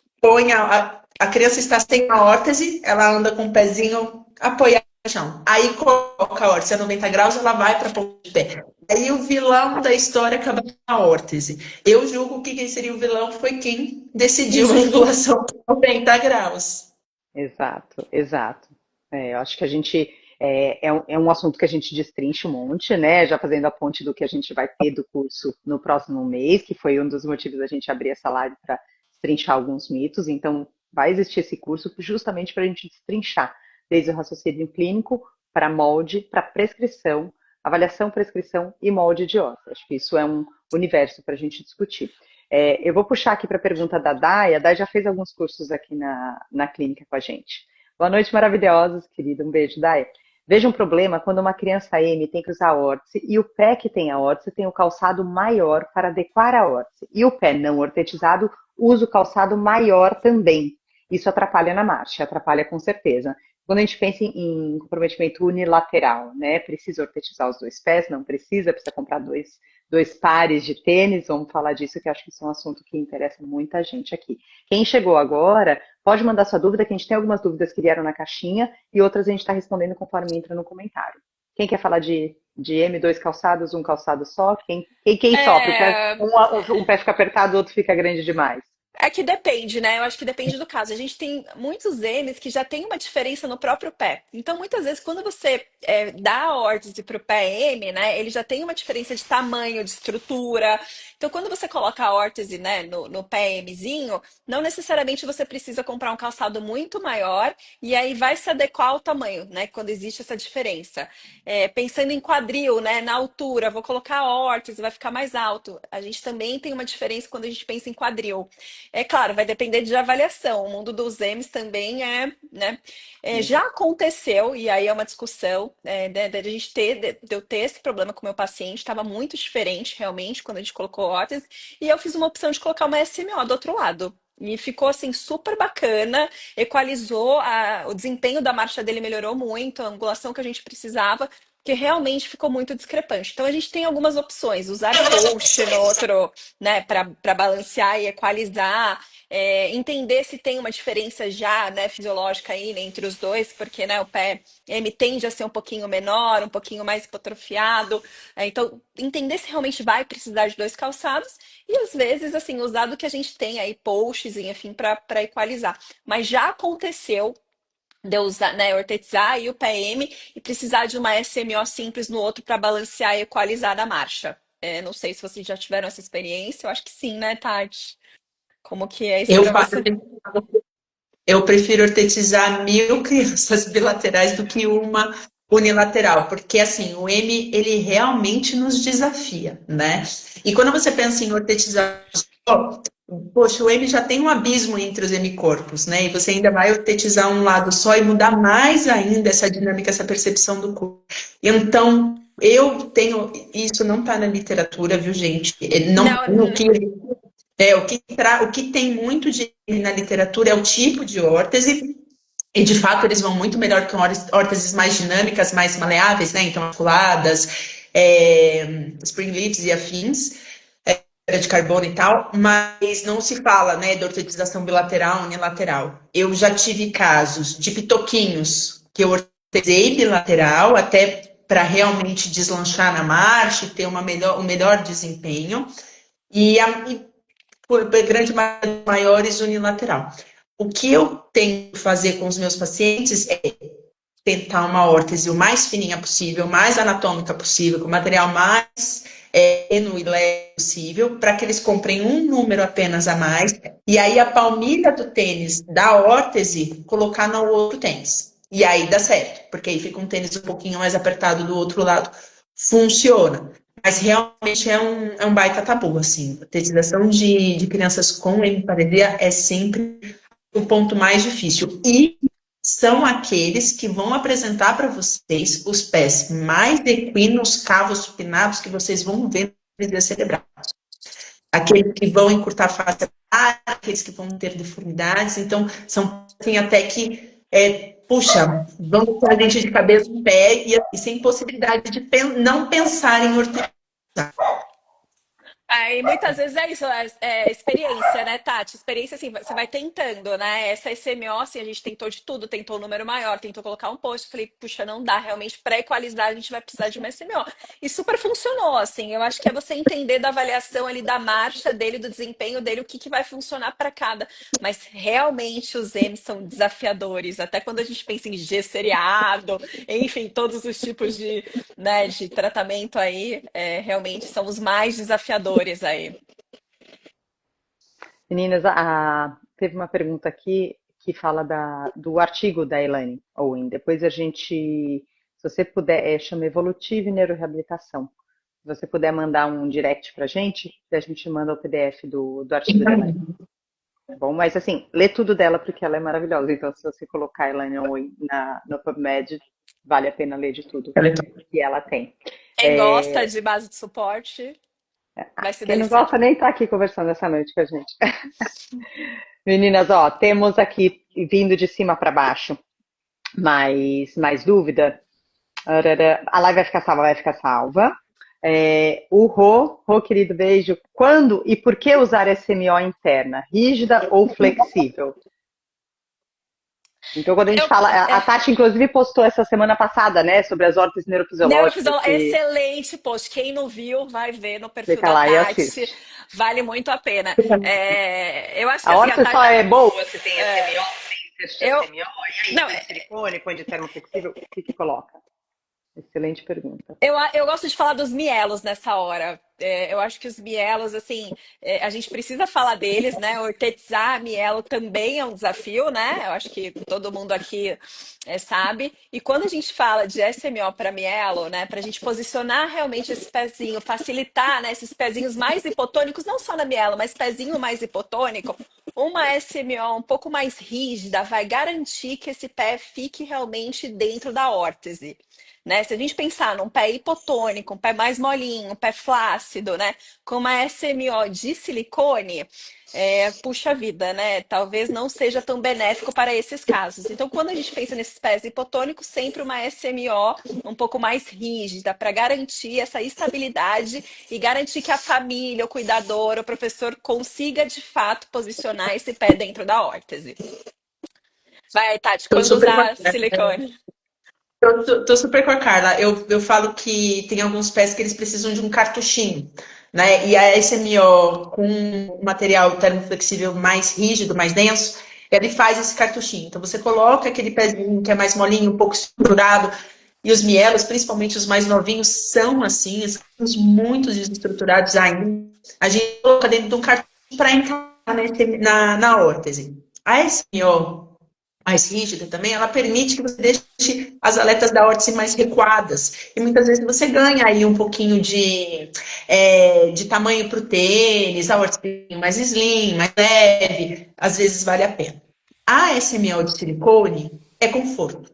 A criança está sem a órtese, ela anda com o pezinho apoiado no chão. Aí coloca a órtese a 90 graus, ela vai para ponta de pé. Aí o vilão da história acaba na órtese. Eu julgo que quem seria o vilão foi quem decidiu a angulação para 90 graus. Exato, exato. Eu acho que a gente é um assunto que a gente destrincha um monte, né? Já fazendo a ponte do que a gente vai ter do curso no próximo mês, que foi um dos motivos da gente abrir essa live para destrinchar alguns mitos. Então, vai existir esse curso justamente para a gente destrinchar, desde o raciocínio clínico para molde, para prescrição, avaliação, prescrição e molde de órtese. Acho que isso é um universo para a gente discutir. Eu vou puxar aqui para a pergunta da Day. A Day já fez alguns cursos aqui na clínica com a gente. Boa noite, maravilhosos, querida. Um beijo, Day. Veja um problema quando uma criança M tem que usar órtese e o pé que tem a órtese tem o calçado maior para adequar a órtese. E o pé não ortetizado usa o calçado maior também. Isso atrapalha na marcha, atrapalha com certeza. Quando a gente pensa em comprometimento unilateral, né? Precisa ortetizar os dois pés? Não precisa, precisa comprar dois pares de tênis, vamos falar disso, que acho que isso é um assunto que interessa muita gente aqui. Quem chegou agora, pode mandar sua dúvida, que a gente tem algumas dúvidas que vieram na caixinha e outras a gente está respondendo conforme entra no comentário. Quem quer falar de M2 calçados, um calçado só? Quem sofre? É, Um pé fica apertado, o outro fica grande demais. É que depende, né? Eu acho que depende do caso. A gente tem muitos M's que já tem uma diferença no próprio pé. Então, muitas vezes, quando você dá a órtese para o pé M, né? Ele já tem uma diferença de tamanho, de estrutura. Então, quando você coloca a órtese, né, no pé Mzinho, não necessariamente você precisa comprar um calçado muito maior e aí vai se adequar ao tamanho, né? Quando existe essa diferença. Pensando em quadril, né? Na altura, vou colocar a órtese, vai ficar mais alto. A gente também tem uma diferença quando a gente pensa em quadril. É claro, vai depender de avaliação. O mundo dos M's também né? Já aconteceu, e aí é uma discussão, de a gente de eu ter esse problema com o meu paciente, estava muito diferente realmente quando a gente colocou órtese, e eu fiz uma opção de colocar uma SMO do outro lado. E ficou assim super bacana, equalizou, o desempenho da marcha dele melhorou muito, a angulação que a gente precisava, porque realmente ficou muito discrepante. Então a gente tem algumas opções, usar post no outro, né, para balancear e equalizar, entender se tem uma diferença já, né, fisiológica aí, né, entre os dois, porque, né, o pé M tende a ser um pouquinho menor, um pouquinho mais hipotrofiado, então entender se realmente vai precisar de dois calçados e às vezes, assim, usar do que a gente tem aí, posts, enfim, para equalizar. Mas já aconteceu de eu usar, né, ortetizar e o PM e precisar de uma SMO simples no outro para balancear e equalizar a marcha. Não sei se vocês já tiveram essa experiência, eu acho que sim, né, Tati? Como que é isso Eu para faço, você? eu prefiro ortetizar 1.000 crianças bilaterais do que uma unilateral, porque assim, o M, ele realmente nos desafia, né? E quando você pensa em ortetizar, poxa, o M já tem um abismo entre os M-corpos, né? E você ainda vai ortetizar um lado só e mudar mais ainda essa dinâmica, essa percepção do corpo. Então, eu tenho, isso não está na literatura, viu, gente? Não, Não, no que o que tem muito de na literatura é o tipo de órtese, e de fato eles vão muito melhor que órteses mais dinâmicas, mais maleáveis, né? Então, articuladas, spring leaves e afins, de carbono e tal, mas não se fala, né, de ortetização bilateral, unilateral. Eu já tive casos de pitoquinhos que eu ortetizei bilateral, até para realmente deslanchar na marcha e ter um melhor desempenho. E por grande maioria maiores unilateral. O que eu tenho que fazer com os meus pacientes é tentar uma órtese o mais fininha possível, mais anatômica possível, com o material mais tênue e leve possível, para que eles comprem um número apenas a mais, e aí a palmilha do tênis da órtese colocar no outro tênis. E aí dá certo, porque aí fica um tênis um pouquinho mais apertado do outro lado. Funciona. Mas realmente é um baita tabu, assim. A utilização de crianças com hemiparesia é sempre o ponto mais difícil. E são aqueles que vão apresentar para vocês os pés mais equinos, cavos supinados que vocês vão ver na paralisia cerebral. Aqueles que vão encurtar a face, aqueles que vão ter deformidades. Então, são assim, até que, puxa, vamos ter a gente de cabeça em pé e sem possibilidade de não pensar em ortopedia. Aí muitas vezes é isso, é experiência, né, Tati? Experiência, assim, você vai tentando, né? Essa SMO, assim, a gente tentou de tudo, tentou um número maior, tentou colocar um post, falei, puxa, não dá, realmente, para equalizar, a gente vai precisar de uma SMO. E super funcionou, assim, eu acho que é você entender da avaliação ali da marcha dele, do desempenho dele, o que que vai funcionar para cada. Mas realmente os M's são desafiadores, até quando a gente pensa em G-seriado, enfim, todos os tipos de, né, de tratamento aí, realmente são os mais desafiadores aí. Meninas, teve uma pergunta aqui que fala do artigo da Elaine Owen. Depois a gente, se você puder, chama Evolutiva e Neuroreabilitação. Se você puder mandar um direct pra gente, a gente manda o PDF do artigo da Elaine. Tá bom, mas assim, lê tudo dela porque ela é maravilhosa. Então, se você colocar a Elaine Owen no PubMed, vale a pena ler de tudo que ela tem. Quem gosta de base de suporte vai se Quem não deliciar. gosta nem tá aqui conversando essa noite com a gente. Meninas, ó, temos aqui vindo de cima para baixo mais dúvida. A live vai ficar salva, vai ficar salva. O Rô, querido, beijo. Quando e por que usar SMO interna? Rígida ou flexível? Então, quando a gente fala, a Tati, inclusive, postou essa semana passada, né, sobre as órteses neurofisiológicas. Excelente post. Quem não viu, vai ver no perfil Fica da lá e Tati. assiste. Vale muito a pena. Eu acho que A assim, órtese só é boa se tem É, SMO, tem texto de eu, SMO, e aí não, põe silicone, põe de termoflexível, o que coloca? Excelente pergunta. eu gosto de falar dos mielos nessa hora. Eu acho que os mielos, assim, a gente precisa falar deles, né? Ortetizar mielo também é um desafio, né? Eu acho que todo mundo aqui sabe. E quando a gente fala de SMO para mielo, né? Para a gente posicionar realmente esse pezinho, facilitar, né? Esses pezinhos mais hipotônicos, não só na mielo, mas pezinho mais hipotônico. Uma SMO um pouco mais rígida vai garantir que esse pé fique realmente dentro da órtese. Né? Se a gente pensar num pé hipotônico, um pé mais molinho, um pé flácido, né? Com uma SMO de silicone, puxa vida, né? Talvez não seja tão benéfico para esses casos. Então, quando a gente pensa nesses pés hipotônicos, sempre uma SMO um pouco mais rígida para garantir essa estabilidade e garantir que a família, o cuidador, o professor consiga de fato posicionar esse pé dentro da órtese. Vai, Tati, quando usar silicone? Eu tô super com a Carla. Eu falo que tem alguns pés que eles precisam de um cartuchinho, né? E a SMO com um material termoflexível mais rígido, mais denso, ele faz esse cartuchinho. Então você coloca aquele pezinho que é mais molinho, um pouco estruturado, e os mielos, principalmente os mais novinhos, são assim, são muito desestruturados ainda. A gente coloca dentro de um cartuchinho para encaixar na órtese. A SMO mais rígida também, ela permite que você deixe as aletas da órtese mais recuadas. E muitas vezes você ganha aí um pouquinho de tamanho para o tênis, a órtese mais slim, mais leve, às vezes vale a pena. A SMO de silicone é conforto.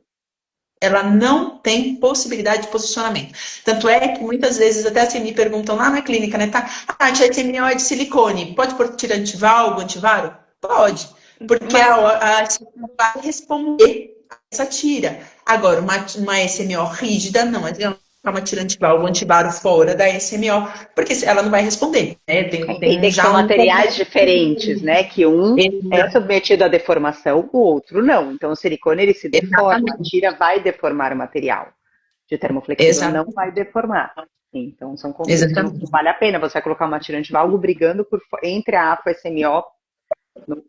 Ela não tem possibilidade de posicionamento. Tanto é que muitas vezes até assim me perguntam lá na clínica, né? Tá, a SMO é de silicone, pode pôr tira antivalgo, antivaro? Pode, porque Mas a SMO vai responder a essa tira. Agora, uma SMO rígida, não adianta uma tira antivalgo, antivaro fora da SMO, porque ela não vai responder, né? Tem Entender que já são um materiais diferentes, né? Que um é submetido à deformação, o outro não. Então, o silicone ele se deforma, a Exatamente. tira vai deformar o material. De termoflexível não vai deformar. Então, são conceitos que não Exatamente. vale a pena. Você vai colocar uma tira antivalgo brigando entre a AFO e a SMO,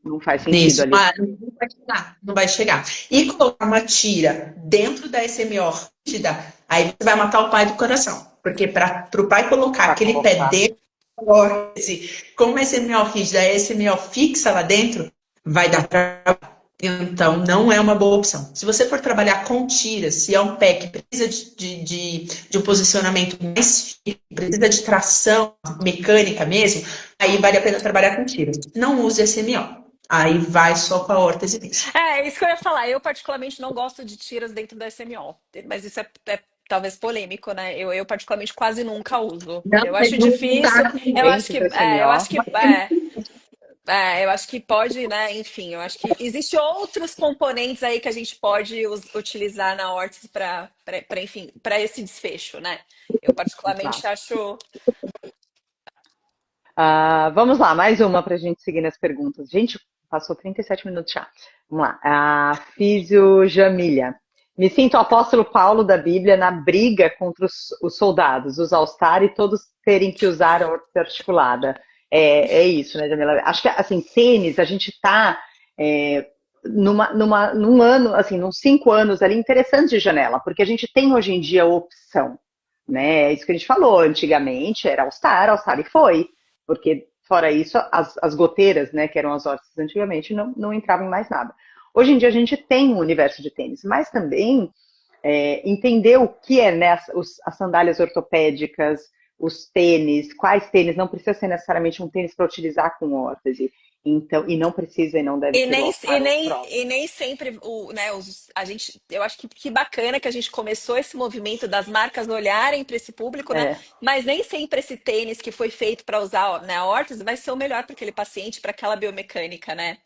não faz sentido Isso, ali. mas não vai chegar, não vai chegar. E colocar uma tira dentro da SMO rígida, aí você vai matar o pai do coração. Porque para o pai colocar Para aquele pé colocar. dentro da órtese, como a SMO rígida, a SMO fixa lá dentro, vai dar trabalho. Então, não é uma boa opção. Se você for trabalhar com tiras, se é um pé que precisa de um posicionamento mais firme, precisa de tração mecânica mesmo, aí vale a pena trabalhar com tiras. Não use SMO. Aí vai só com a órtese mesmo. é isso que eu ia falar. Eu, particularmente, não gosto de tiras dentro da SMO. Mas isso é talvez polêmico, né? Eu, particularmente, quase nunca uso. Não, Eu mas acho não difícil. dá Eu acho Dentro que, da SMO, eu acho que pode, né? Enfim, eu acho que existe outros componentes aí que a gente pode utilizar na órtese enfim, para esse desfecho, né? Eu particularmente exato. acho. Vamos lá, mais uma para a gente seguir nas perguntas. Gente, passou 37 minutos já. Vamos lá. A Físio Jamília. Me sinto o apóstolo Paulo da Bíblia na briga contra os soldados, os all-star e todos terem que usar a órtese articulada. É isso, né, Jamila? Acho que, assim, tênis, a gente está num ano, assim, nos 5 anos ali interessantes de janela, porque a gente tem hoje em dia opção, né? É isso que a gente falou. Antigamente era all-star e foi. Porque, fora isso, as goteiras, né, que eram as órteses antigamente, não entravam em mais nada. Hoje em dia a gente tem um universo de tênis, mas também entender o que é, né, as sandálias ortopédicas, os tênis, quais tênis, não precisa ser necessariamente um tênis para utilizar com órtese. Então, e não precisa e não deve E ser o nem, e all-star ou nem, pro. e nem sempre né, a gente, eu acho que bacana que a gente começou esse movimento das marcas olharem para esse público, né? É, Mas nem sempre esse tênis que foi feito para usar, né, a órtese vai ser o melhor para aquele paciente, para aquela biomecânica, né?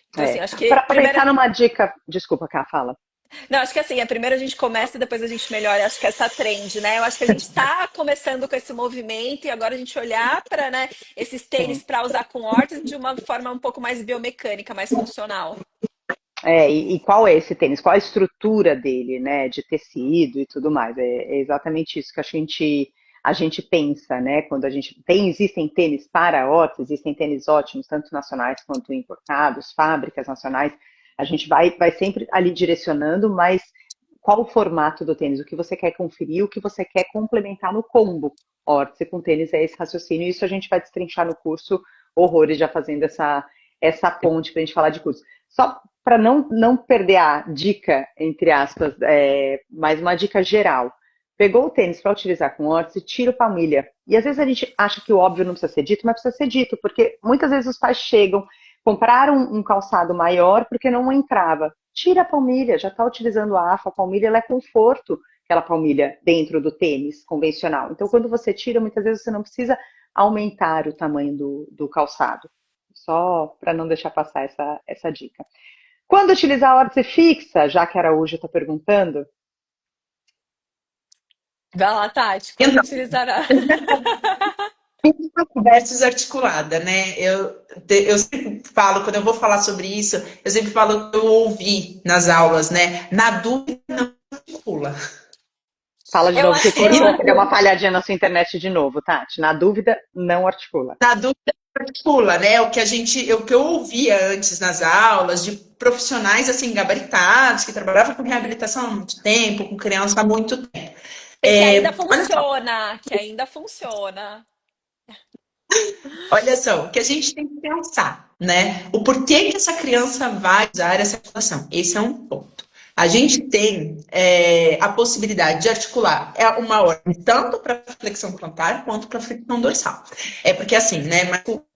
Então, assim, acho que Para primeiro. pensar numa dica, desculpa, Cá, fala. Não, acho que assim, primeiro a gente começa e depois a gente melhora. Acho que essa trend, né? Eu acho que a gente está começando com esse movimento e agora a gente olhar para, né, esses tênis Sim. para usar com órtese de uma forma um pouco mais biomecânica, mais funcional. E qual é esse tênis? Qual a estrutura dele, né? De tecido e tudo mais. É exatamente isso que a gente pensa, né? Quando a gente existem tênis para órtese, existem tênis ótimos, tanto nacionais quanto importados, fábricas nacionais. A gente vai sempre ali direcionando, mas qual o formato do tênis? O que você quer conferir, o que você quer complementar no combo. Órtese com tênis é esse raciocínio, e isso a gente vai destrinchar no curso horrores, já fazendo essa ponte para a gente falar de curso. Só para não perder a dica, entre aspas, mais uma dica geral. Pegou o tênis para utilizar com órtese, tira o palmilha. E às vezes a gente acha que o óbvio não precisa ser dito, mas precisa ser dito, porque muitas vezes os pais chegam, compraram um calçado maior porque não entrava. Tira a palmilha, já está utilizando a AFA, a palmilha ela é conforto, aquela palmilha dentro do tênis convencional. Então, quando você tira, muitas vezes você não precisa aumentar o tamanho do calçado. Só para não deixar passar essa dica. Quando utilizar a órtese fixa, já que a Araújo está perguntando, Vai lá, Tati, quando Então, utilizará? versus articulada, né? Eu sempre falo, quando eu vou falar sobre isso, eu sempre falo que eu ouvi nas aulas, né? Na dúvida, não articula. fala de Eu, novo que eu, cortou, que deu uma falhadinha na sua internet de novo, Tati. Na dúvida, não articula. Na dúvida, articula, né? O que eu ouvia antes nas aulas de profissionais assim gabaritados que trabalhavam com reabilitação há muito tempo, com crianças há muito tempo. e que ainda Olha só, funciona, que ainda funciona. olha só, o que a gente tem que pensar. né? O porquê que essa criança vai usar essa articulação. Esse é um ponto. A gente tem a possibilidade de articular uma ordem tanto para flexão plantar quanto para flexão dorsal. É porque assim, né?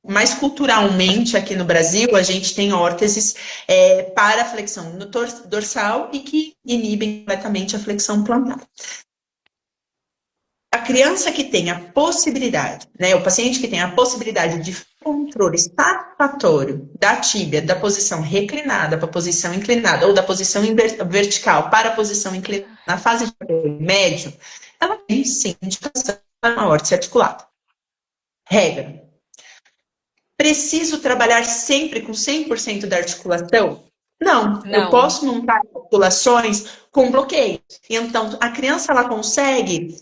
Mais culturalmente aqui no Brasil, a gente tem órteses para a flexão no dorsal e que inibem completamente a flexão plantar. A criança que tem a possibilidade, né, o paciente que tem a possibilidade de controle satisfatório da tíbia da posição reclinada para a posição inclinada ou da posição vertical para a posição inclinada na fase de apoio médio, ela tem sim indicação para uma órtese articulada. Regra. Preciso trabalhar sempre com 100% da articulação? Não, eu posso montar articulações com bloqueio. Então, a criança ela consegue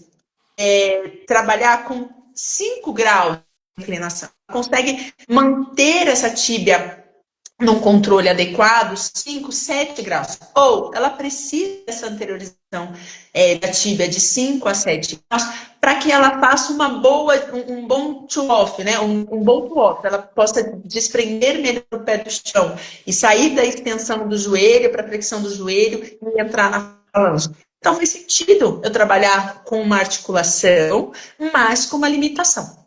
trabalhar com 5 graus de inclinação. Consegue manter essa tíbia num controle adequado, 5, 7 graus. Ou ela precisa dessa anteriorização da tíbia de 5 a 7 graus para que ela faça um bom to-off, né? Um bom to-off. Ela possa desprender melhor o pé do chão e sair da extensão do joelho para a flexão do joelho e entrar na falange. Então, faz sentido eu trabalhar com uma articulação, mas com uma limitação.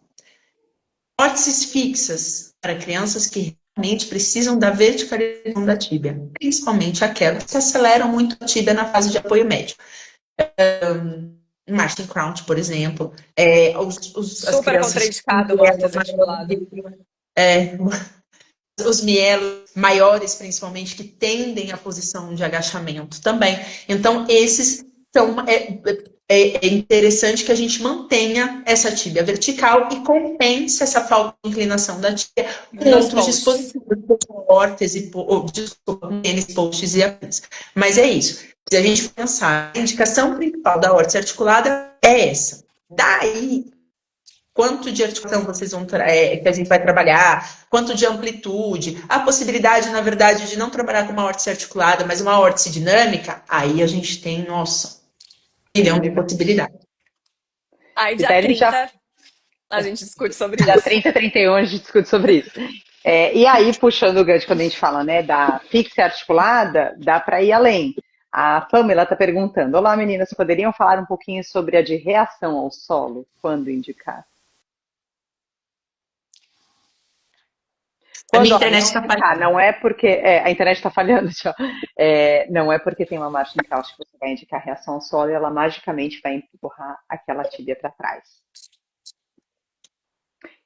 Órteses fixas para crianças que realmente precisam da verticalização da tíbia, principalmente aquelas que aceleram muito a tíbia na fase de apoio médio. Marching Crouch, por exemplo. Super contraindicado o órtese articulada. Os mielos maiores, principalmente, que tendem à posição de agachamento também. Então, esses são... É interessante que a gente mantenha essa tíbia vertical e compense essa falta de inclinação da tíbia com outros dispositivos, como órtese, tênis, posts e afins. Mas é isso. Se a gente pensar, a indicação principal da órtese articulada é essa. Daí, quanto de articulação vocês vão que a gente vai trabalhar, quanto de amplitude, a possibilidade, na verdade, de não trabalhar com uma órtese articulada, mas uma órtese dinâmica, aí a gente tem, nossa, milhão de possibilidades. Aí dia 30 a gente discute sobre dia isso. Dia 30 e 31 a gente discute sobre isso. E aí, puxando o gancho, quando a gente fala, né, da fixa articulada, dá para ir além. A Pamela está perguntando: olá meninas, poderiam falar um pouquinho sobre a de reação ao solo, quando indicar? A minha internet está falhando. Não é porque... a internet está falhando, tchau. Não é porque tem uma marcha em caucho que você vai indicar reação ao solo e ela magicamente vai empurrar aquela tíbia para trás.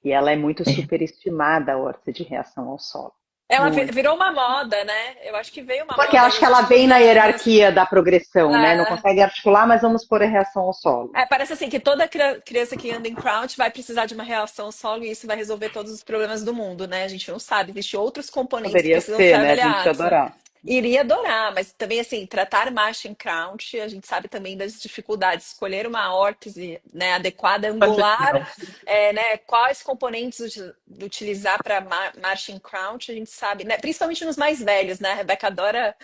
E ela é muito superestimada, a órtese de reação ao solo. Ela virou uma moda, né? Eu acho que veio uma moda. Porque eu acho que ela vem na hierarquia da progressão, né? Não consegue articular, mas vamos pôr a reação ao solo. Parece assim que toda criança que anda em crouch vai precisar de uma reação ao solo e isso vai resolver todos os problemas do mundo, né? A gente não sabe, existem outros componentes que precisam ser avaliados. Né? A gente ia adorar. Iria adorar, mas também assim, tratar marching crouch, a gente sabe também das dificuldades. Escolher uma órtese, né, adequada, angular, né, quais componentes utilizar para marching crouch, a gente sabe, né, principalmente nos mais velhos, né? A Rebeca adora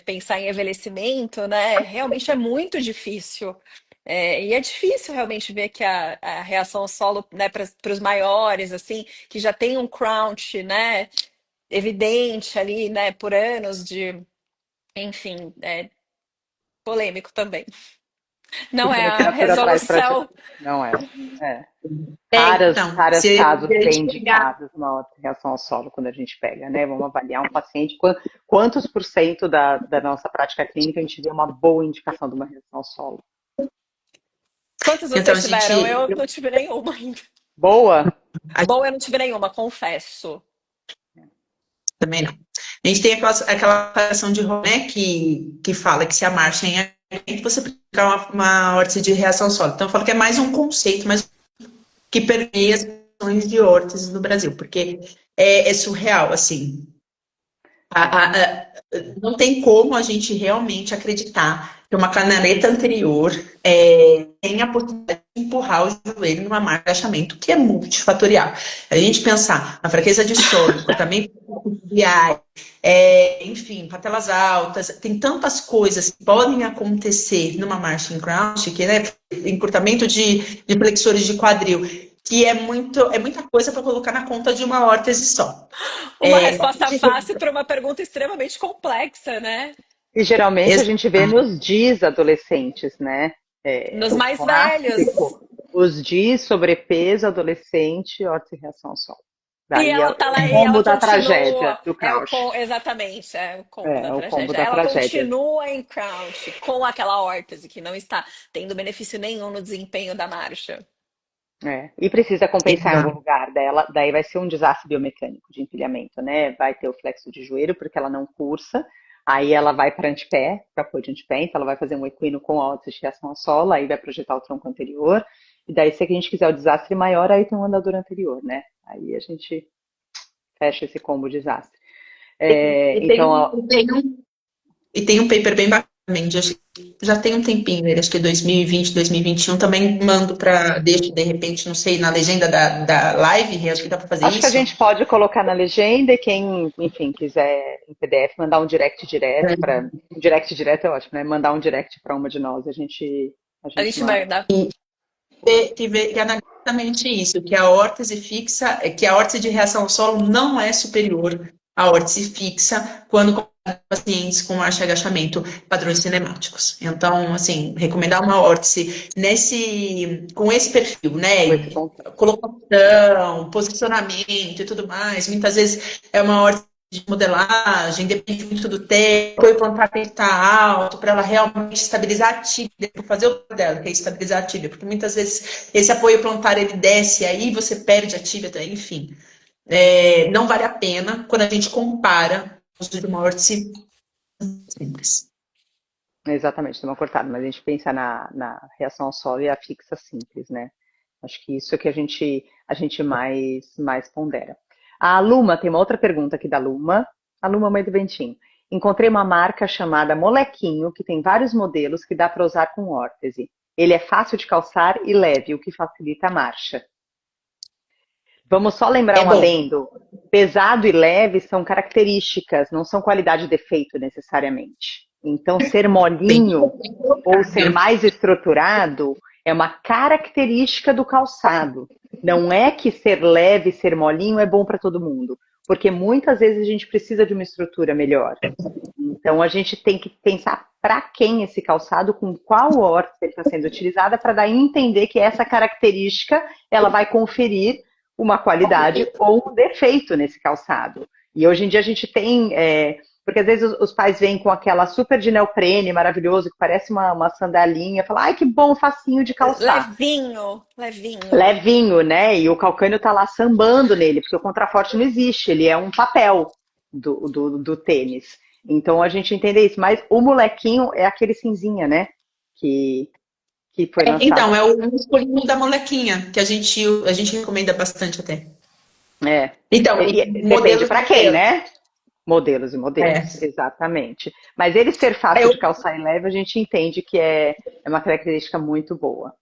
pensar em envelhecimento, né? Realmente é muito difícil. E é difícil realmente ver que a reação ao solo, né, para os maiores, assim, que já tem um crouch, né, evidente ali, né, por anos de, enfim, polêmico também. Não é a resolução. Não é. Raros casos pré-indicados na reação ao solo quando a gente pega, né? Vamos avaliar um paciente, quantos por cento da nossa prática clínica a gente vê uma boa indicação de uma reação ao solo. Quantos vocês tiveram? Eu não tive nenhuma ainda. Boa? Boa, eu não tive nenhuma, confesso. Também não. A gente tem aquela operação de Romé que fala que se a marcha é em você aplicar uma órtese de reação ao solo. Então, eu falo que é mais um conceito, mas que permeia as ações de órteses no Brasil, porque é surreal, assim. Não tem como a gente realmente acreditar que uma canaleta anterior tem a possibilidade de empurrar o joelho numa marca de agachamento, que é multifatorial. A gente pensar na fraqueza de solo, também enfim, patelas altas, tem tantas coisas que podem acontecer numa marching crouch, que, né, encurtamento de flexores de quadril, que é muita coisa para colocar na conta de uma órtese só. Uma É, resposta fácil para uma pergunta extremamente complexa, né? E geralmente a ex- gente vê nos DIS adolescentes, né? É Nos o mais velhos. clássico. Os DIS, sobrepeso, adolescente, órtese e reação ao sol. E Daí é ela o tá lá e ela combo da tragédia continua. do Crouch. Exatamente, é o combo da É o combo tragédia. da Ela tragédia. continua em crouch com aquela órtese que não está tendo benefício nenhum no desempenho da marcha. É. E precisa compensar em algum Exato. lugar dela, daí vai ser um desastre biomecânico de empilhamento, né? Vai ter o flexo de joelho, porque ela não cursa, aí ela vai para antepé, para apoio de antepé, então ela vai fazer um equino com alta reação ao solo, aí vai projetar o tronco anterior, e daí se a gente quiser o desastre maior, aí tem um andador anterior, né? Aí a gente fecha esse combo desastre. E tem, Então, ó, e tem um, e tem um paper bem bacana, também, já tem um tempinho, ele acho que é 2020, 2021, também mando para, deixo de repente, não sei, na legenda da live, acho que dá para fazer acho que a isso. gente pode colocar na legenda e quem, enfim, quiser em PDF, mandar um direct direto para. Um direct direto é ótimo, né? Mandar um direct para uma de nós, a A gente gente manda. manda. Que analisar exatamente isso, que a órtese fixa, que a órtese de reação ao solo não é superior à órtese fixa quando comparado com pacientes com marcha e agachamento padrões cinemáticos. Então, assim, recomendar uma órtese com esse perfil, Com né? esse ponto. Colocação, posicionamento e tudo mais. Muitas vezes é uma órtese de modelagem, depende muito do tempo, o plantar tem que estar alto para ela realmente estabilizar a tíbia, fazer o trabalho dela, que é estabilizar a tíbia, porque muitas vezes esse apoio plantar ele desce, aí você perde a tíbia, enfim. Não vale a pena quando a gente compara os de uma órtese simples. Exatamente, deu uma cortada, mas a gente pensa na reação ao solo e a fixa simples, né? Acho que isso é que a gente mais pondera. A Luma, tem uma outra pergunta aqui da Luma. A Luma, mãe do Bentinho. Encontrei uma marca chamada Molequinho, que tem vários modelos que dá para usar com órtese. Ele é fácil de calçar e leve, o que facilita a marcha. Vamos só lembrar É um bom. adendo. Pesado e leve são características, não são qualidade de defeito necessariamente. Então, ser Bem, molinho bem ou ser colocado. mais estruturado é uma característica do calçado. Não é que ser leve, ser molinho é bom para todo mundo, porque muitas vezes a gente precisa de uma estrutura melhor. Então a gente tem que pensar para quem esse calçado, com qual órtese ele está sendo utilizada, para daí entender que essa característica ela vai conferir uma qualidade ou um defeito nesse calçado. E hoje em dia a gente tem, porque às vezes os pais vêm com aquela super de neoprene maravilhoso, que parece uma sandalinha, fala, ai que bom, facinho de calçar. Levinho, levinho. Levinho, né? E o calcânio tá lá sambando nele, porque o contraforte não existe, ele é um papel do tênis. Então a gente entende isso. Mas o molequinho é aquele cinzinha, né? Que, que foi lançado. Então, é o escolhido da molequinha, que a gente recomenda bastante até. É. Então, E e depende modelos para de quem, tela. né? Modelos e modelos, exatamente. Mas ele ser fácil Eu de calçar e leve, a gente entende que é uma característica muito boa.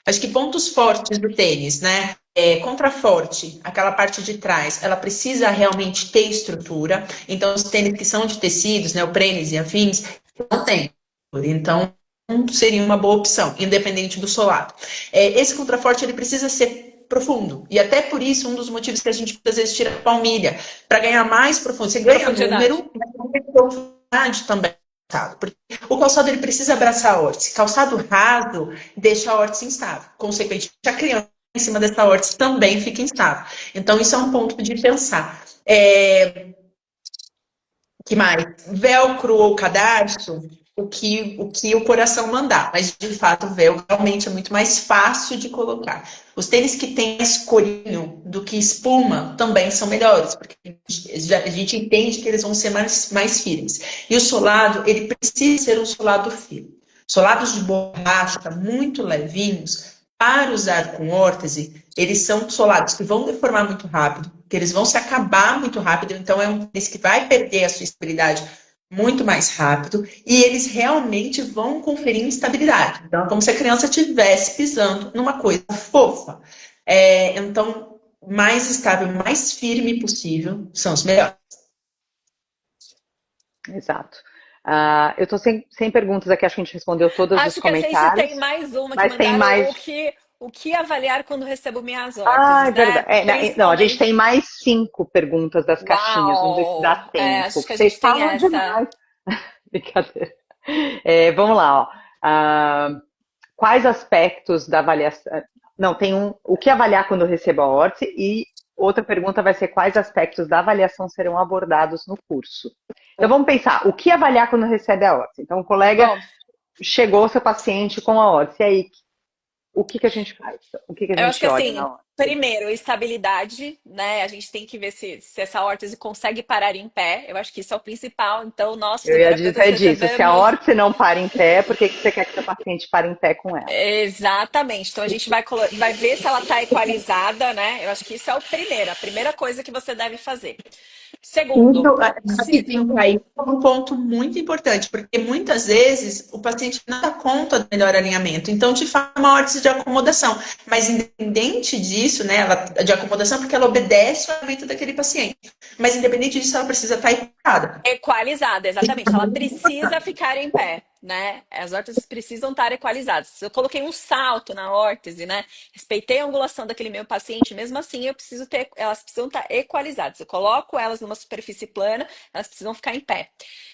acho que pontos fortes do tênis, né? Contraforte, aquela parte de trás, ela precisa realmente ter estrutura. Então, os tênis que são de tecidos, neoprenes e afins, não tem. Então, seria uma boa opção, independente do solado. Esse contraforte, ele precisa ser profundo. E até por isso, um dos motivos que a gente às vezes tira a palmilha, para ganhar mais profundo. Você ganha Profundidade. número, mas não tem profundidade também. Porque o calçado ele precisa abraçar a órtese. Calçado raso deixa a órtese instável. Consequentemente, a criança em cima dessa órtese também fica instável. Então, isso é um ponto de pensar. Que mais? Velcro ou cadarço, o que o coração mandar. Mas, de fato, o velcro realmente é muito mais fácil de colocar. Os tênis que têm mais corinho do que espuma também são melhores, porque a gente entende que eles vão ser mais firmes. E o solado, ele precisa ser um solado firme. Solados de borracha muito levinhos, para usar com órtese, eles são solados que vão deformar muito rápido, que eles vão se acabar muito rápido, então é um tênis que vai perder a sua estabilidade muito mais rápido e eles realmente vão conferir estabilidade. Então, é como se a criança estivesse pisando numa coisa fofa. Então, mais estável, mais firme possível são os melhores. Exato. Eu estou sem perguntas aqui, acho que a gente respondeu todos os Acho que a gente tem comentários, mais uma que mas tem mandaram mais. o que avaliar quando recebo minhas Ah, é órteses, né? verdade. Não, a gente tem Principalmente. mais 5 perguntas das caixinhas. Vamos ver se dá Uau! É, tempo. acho que Que a vocês gente tem falam essa. demais. Brincadeira. Vamos lá, ó. Quais aspectos da avaliação. Não, tem um. O que avaliar quando eu recebo a órtese? E outra pergunta vai ser quais aspectos da avaliação serão abordados no curso. Então vamos pensar, o que avaliar quando recebe a órtese? Então, o colega Bom, chegou seu paciente com a órtese. E aí, o que que a gente faz? O que que a eu acho gente que olha na assim, órtese? primeiro, estabilidade, né? A gente tem que ver se essa órtese consegue parar em pé. Eu acho que isso é o principal. Então, nós, Eu ia fisioterapeutas, dizer disso. Se a recebemos. órtese não para em pé, por que que você quer que seu paciente pare em pé com ela? Exatamente. Então a gente vai ver se ela está equalizada, né? Eu acho que isso é o primeiro, a primeira coisa que você deve fazer. Segundo, Isso, se rapidinho, Kaique, é um ponto muito importante, porque muitas vezes o paciente não dá conta do melhor alinhamento, então te faz uma órtese de acomodação, mas independente disso, né, de acomodação, porque ela obedece ao alinhamento daquele paciente, mas independente disso, ela precisa estar equilibrada. equalizada, Isso é exatamente. Ela muito precisa importante. ficar em pé, né? As órteses precisam estar equalizadas. Se eu coloquei um salto na órtese, né? Respeitei a angulação daquele meu paciente, mesmo assim elas precisam estar equalizadas. Eu coloco elas numa superfície plana, elas precisam ficar em pé.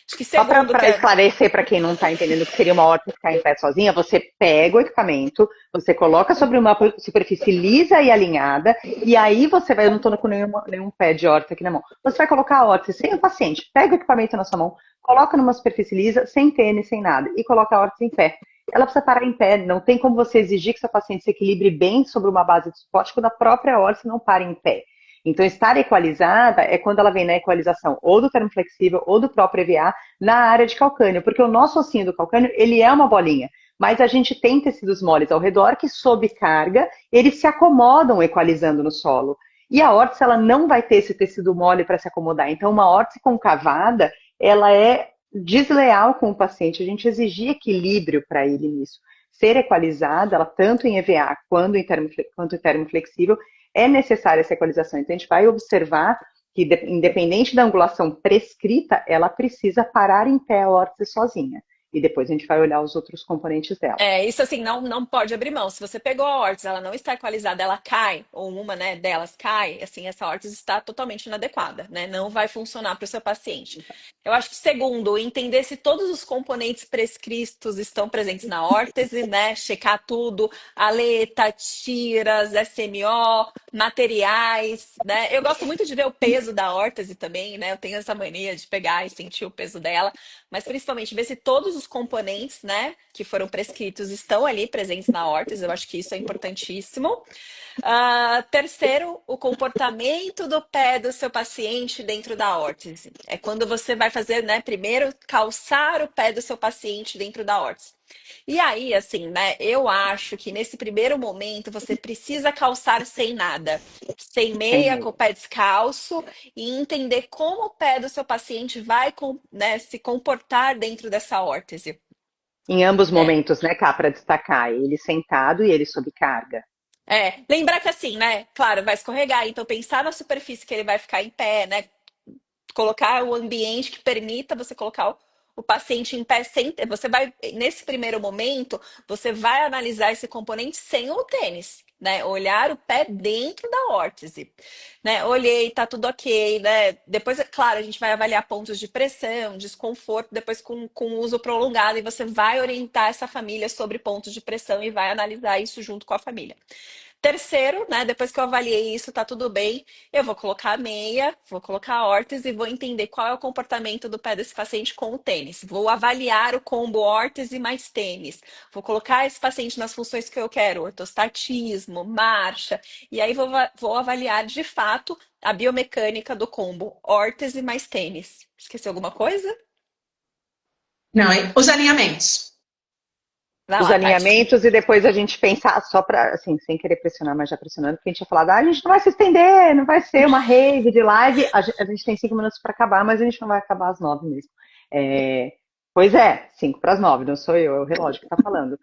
Acho que Só segundo, que para é esclarecer para quem não está entendendo o que seria uma órtese ficar em pé sozinha, você pega o equipamento, você coloca sobre uma superfície lisa e alinhada, e aí você vai, eu não estou com nenhum pé de órtese aqui na mão, você vai colocar a órtese sem o paciente, pega o equipamento na sua mão, coloca numa superfície lisa, sem tênis, sem nada, e coloca a órtese em pé. Ela precisa parar em pé, não tem como você exigir que seu paciente se equilibre bem sobre uma base de suporte quando a própria órtese não para em pé. Então, estar equalizada é quando ela vem na equalização ou do termo flexível ou do próprio EVA na área de calcânio, porque o nosso ossinho do calcânio, ele é uma bolinha, mas a gente tem tecidos moles ao redor que, sob carga, eles se acomodam equalizando no solo. E a órtese, ela não vai ter esse tecido mole para se acomodar. Então, uma órtese concavada, ela é desleal com o paciente. A gente exigir equilíbrio para ele nisso. Ser equalizada, ela tanto em EVA quanto em termo flexível, é necessária essa equalização. Então, a gente vai observar que, independente da angulação prescrita, ela precisa parar em pé a órtese sozinha. E depois a gente vai olhar os outros componentes dela. isso assim, não pode abrir mão. Se você pegou a órtese, ela não está equalizada, ela cai, ou uma, né, delas cai, assim, essa órtese está totalmente inadequada, né? Não vai funcionar para o seu paciente. Eu acho que, segundo, entender se todos os componentes prescritos estão presentes na órtese, né? Checar tudo, aleta, tiras, SMO, materiais, né? Eu gosto muito de ver o peso da órtese também, né? Eu tenho essa mania de pegar e sentir o peso dela, mas principalmente ver se todos os componentes, né, que foram prescritos estão ali presentes na órtese. Eu acho que isso é importantíssimo. Terceiro, o comportamento do pé do seu paciente dentro da órtese. É quando você vai fazer, né, primeiro calçar o pé do seu paciente dentro da órtese. E aí, assim, né, eu acho que nesse primeiro momento você precisa calçar sem nada, sem Sem meia, com o medo. pé descalço e entender como o pé do seu paciente vai, né, se comportar dentro dessa órtese. Em ambos É, momentos, né, Cá, para destacar, ele sentado e ele sob carga. lembrar que assim, né? Claro, vai escorregar, então pensar na superfície que ele vai ficar em pé, né? Colocar o ambiente que permita você colocar o paciente em pé sem. Você vai, nesse primeiro momento, você vai analisar esse componente sem o tênis, né? Olhar o pé dentro da órtese, né? Olhei, tá tudo ok, né? Depois, é claro, a gente vai avaliar pontos de pressão, desconforto, depois com uso prolongado, e você vai orientar essa família sobre pontos de pressão e vai analisar isso junto com a família. Terceiro, né? Depois que eu avaliei isso, tá tudo bem. Eu vou colocar a meia, vou colocar a órtese e vou entender qual é o comportamento do pé desse paciente com o tênis. Vou avaliar o combo órtese mais tênis. Vou colocar esse paciente nas funções que eu quero, ortostatismo, marcha. E aí vou avaliar de fato a biomecânica do combo órtese mais tênis. Esqueci alguma coisa? Não, os alinhamentos. Vai Os lá, Tati. alinhamentos e depois a gente pensar, só para, assim, sem querer pressionar, mas já pressionando, porque a gente tinha falado, a gente não vai se estender, não vai ser uma rave de live, a gente tem 5 minutos para acabar, mas a gente não vai acabar às 9 mesmo. É, pois é, 5 para as 9, não sou eu, é o relógio que está falando.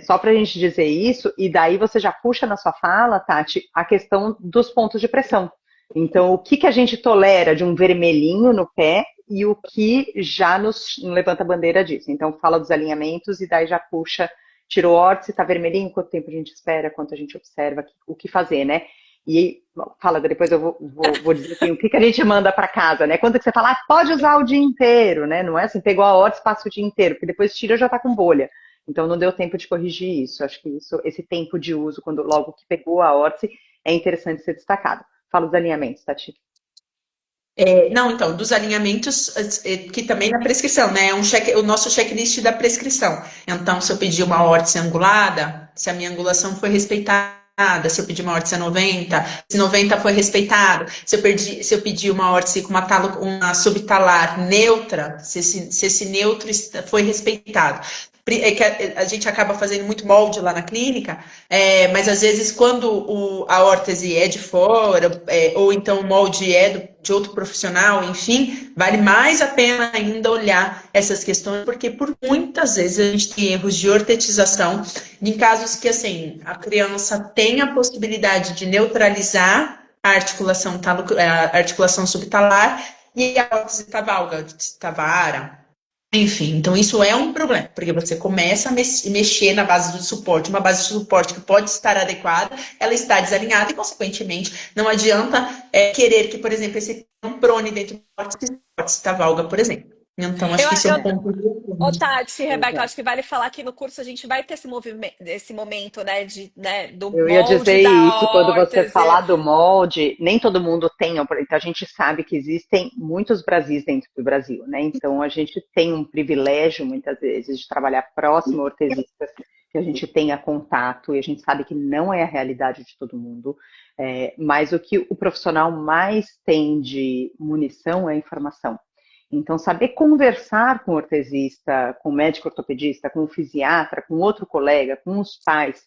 Só para a gente dizer isso, e daí você já puxa na sua fala, Tati, a questão dos pontos de pressão. Então, o que a gente tolera de um vermelhinho no pé e o que já nos levanta a bandeira disso. Então, fala dos alinhamentos e daí já puxa tirou o órtice, está vermelhinho, quanto tempo a gente espera, quanto a gente observa, o que fazer, né? E fala, depois eu vou dizer assim, o que a gente manda para casa, né? Quando que você fala, pode usar o dia inteiro, né? Não é assim, pegou a órtice, passa o dia inteiro, porque depois tira já está com bolha. Então não deu tempo de corrigir isso. Acho que esse tempo de uso, quando logo que pegou a órtice, é interessante ser destacado. Fala dos alinhamentos, Tati. Não, então, dos alinhamentos, que também na prescrição, né? O nosso checklist da prescrição. Então, se eu pedir uma órtese angulada, se a minha angulação foi respeitada, se eu pedir uma órtese a 90, se 90 foi respeitado, se eu pedir uma órtese com uma subtalar neutra, se esse neutro foi respeitado. É que a gente acaba fazendo muito molde lá na clínica, mas às vezes quando a órtese é de fora, ou então o molde é de outro profissional, enfim, vale mais a pena ainda olhar essas questões, porque por muitas vezes a gente tem erros de ortetização, em casos que assim, a criança tem a possibilidade de neutralizar a articulação subtalar e a órtese tavalga, tavara. Enfim, então isso é um problema, porque você começa a mexer na base do suporte, uma base de suporte que pode estar adequada, ela está desalinhada e, consequentemente, não adianta querer que, por exemplo, esse um prone dentro do órtice tavalga, por exemplo. Então, acho Eu, que esse é um eu, ponto Ô, importante. Tati, Rebeca, eu Exato. acho que vale falar que no curso a gente vai ter esse momento, né, do Eu ia molde dizer da isso, quando você órtese. falar do molde, nem todo mundo tem, então a gente sabe que existem muitos Brasis dentro do Brasil, né? Então a gente tem um privilégio, muitas vezes, de trabalhar próximo a ortesistas, que a gente tenha contato, e a gente sabe que não é a realidade de todo mundo, mas o que o profissional mais tem de munição é a informação. Então, saber conversar com o ortesista, com o médico ortopedista, com o fisiatra, com outro colega, com os pais,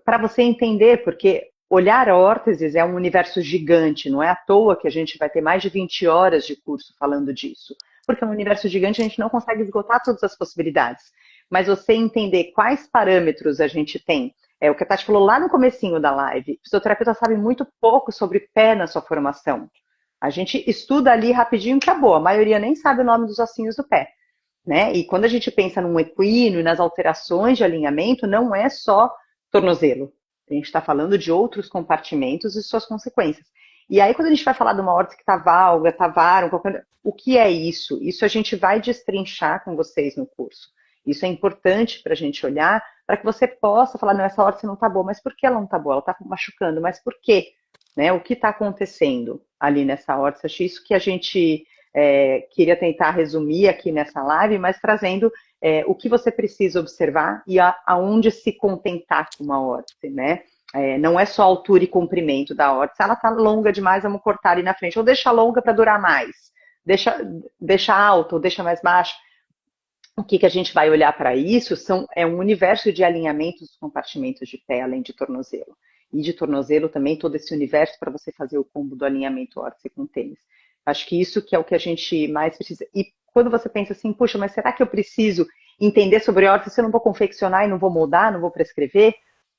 para você entender, porque olhar órteses é um universo gigante, não é à toa que a gente vai ter mais de 20 horas de curso falando disso, porque é um universo gigante, a gente não consegue esgotar todas as possibilidades. Mas você entender quais parâmetros a gente tem, é o que a Tati falou lá no comecinho da live, o fisioterapeuta sabe muito pouco sobre pé na sua formação. A gente estuda ali rapidinho e acabou, a maioria nem sabe o nome dos ossinhos do pé. Né? E quando a gente pensa num equino e nas alterações de alinhamento, não é só tornozelo. A gente está falando de outros compartimentos e suas consequências. E aí, quando a gente vai falar de uma órtese que está valga, está vara, o que é isso? Isso a gente vai destrinchar com vocês no curso. Isso é importante para a gente olhar, para que você possa falar, não, essa órtese não está boa, mas por que ela não está boa? Ela está machucando, mas por quê? Né? O que está acontecendo ali nessa órtese? Acho isso que a gente queria tentar resumir aqui nessa live, mas trazendo o que você precisa observar e aonde se contentar com uma órtese, né? Não é só a altura e comprimento da órtese, ela está longa demais, vamos cortar ali na frente, ou deixa longa para durar mais, deixa alta ou deixa mais baixa. O que a gente vai olhar para isso é um universo de alinhamentos dos compartimentos de pé, além de tornozelo. E de tornozelo também todo esse universo para você fazer o combo do alinhamento órtese com tênis. Acho que isso que é o que a gente mais precisa. E quando você pensa assim, puxa, mas será que eu preciso entender sobre órtese se eu não vou confeccionar e não vou moldar, não vou prescrever?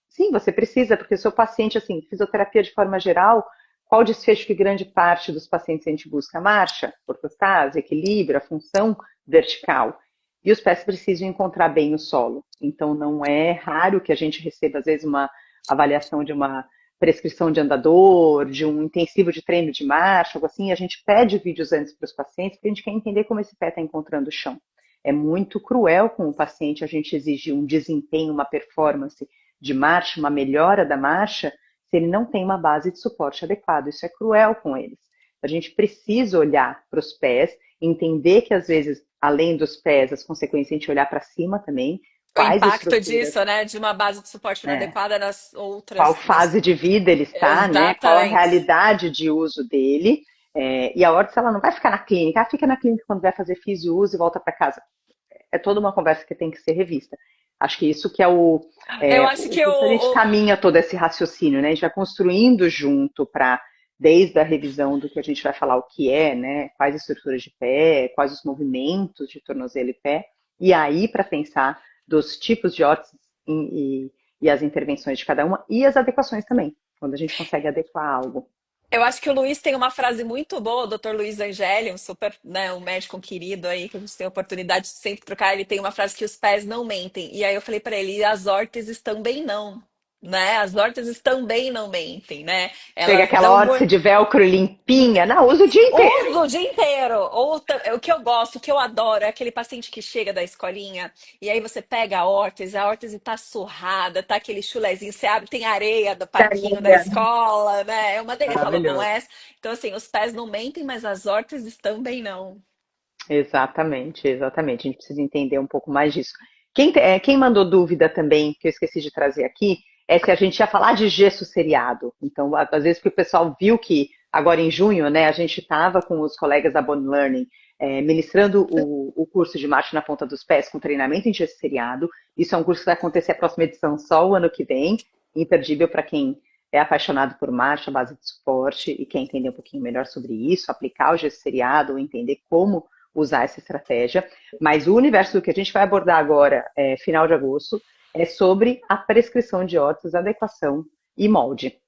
Sim, você precisa, porque o seu paciente, assim, fisioterapia de forma geral, qual o desfecho que grande parte dos pacientes a gente busca? A marcha, ortostase, equilíbrio, a função vertical. E os pés precisam encontrar bem o solo. Então, não é raro que a gente receba, às vezes, uma avaliação de uma prescrição de andador, de um intensivo de treino de marcha, algo assim. A gente pede vídeos antes para os pacientes, porque a gente quer entender como esse pé está encontrando o chão. É muito cruel com o paciente a gente exigir um desempenho, uma performance de marcha, uma melhora da marcha, se ele não tem uma base de suporte adequado. Isso é cruel com eles. A gente precisa olhar para os pés, entender que às vezes, além dos pés, as consequências, a gente olhar para cima também, O quais impacto estruturas, disso, né, de uma base de suporte né, inadequada nas qual outras. fase de vida ele está, né, qual a Exatamente. realidade de uso dele, e a órtese ela não vai ficar na clínica, fica na clínica quando vai fazer fisio, usa e volta para casa. É toda uma conversa que tem que ser revista. Acho que isso que é Eu acho o que que a gente caminha todo esse raciocínio, né? A gente vai construindo junto para, desde a revisão do que a gente vai falar o que é, né? Quais estruturas de pé, quais os movimentos de tornozelo e pé, e aí para pensar dos tipos de órteses e as intervenções de cada uma e as adequações também, quando a gente consegue adequar algo. Eu acho que o Luiz tem uma frase muito boa, o Dr. Luiz Angeli, um super, né, um médico querido aí, que a gente tem a oportunidade de sempre trocar, ele tem uma frase que os pés não mentem. E aí eu falei pra ele, as órteses também não, né? As órteses também não mentem, né? Chega Elas aquela dão órtese de velcro limpinha, não, usa o dia inteiro. uso o dia inteiro. O que eu gosto, o que eu adoro é aquele paciente que chega da escolinha e aí você pega a órtese tá surrada, tá aquele chulezinho, você abre, tem areia do parquinho da Carinha. escola, né? É uma delícia. Fala, não Maravilhoso. é? Então, assim, os pés não mentem, mas as órteses também não. Exatamente, exatamente. A gente precisa entender um pouco mais disso. Quem mandou dúvida também, que eu esqueci de trazer aqui, é se a gente ia falar de gesso seriado. Então, às vezes, que o pessoal viu que agora em junho, né, a gente estava com os colegas da Bond Learning ministrando o curso de marcha na ponta dos pés com treinamento em gesso seriado. Isso é um curso que vai acontecer a próxima edição só o ano que vem, imperdível para quem é apaixonado por marcha, base de suporte e quer entender um pouquinho melhor sobre isso, aplicar o gesso seriado, entender como usar essa estratégia, mas o universo do que a gente vai abordar agora, final de agosto, é sobre a prescrição de órteses, adequação e molde.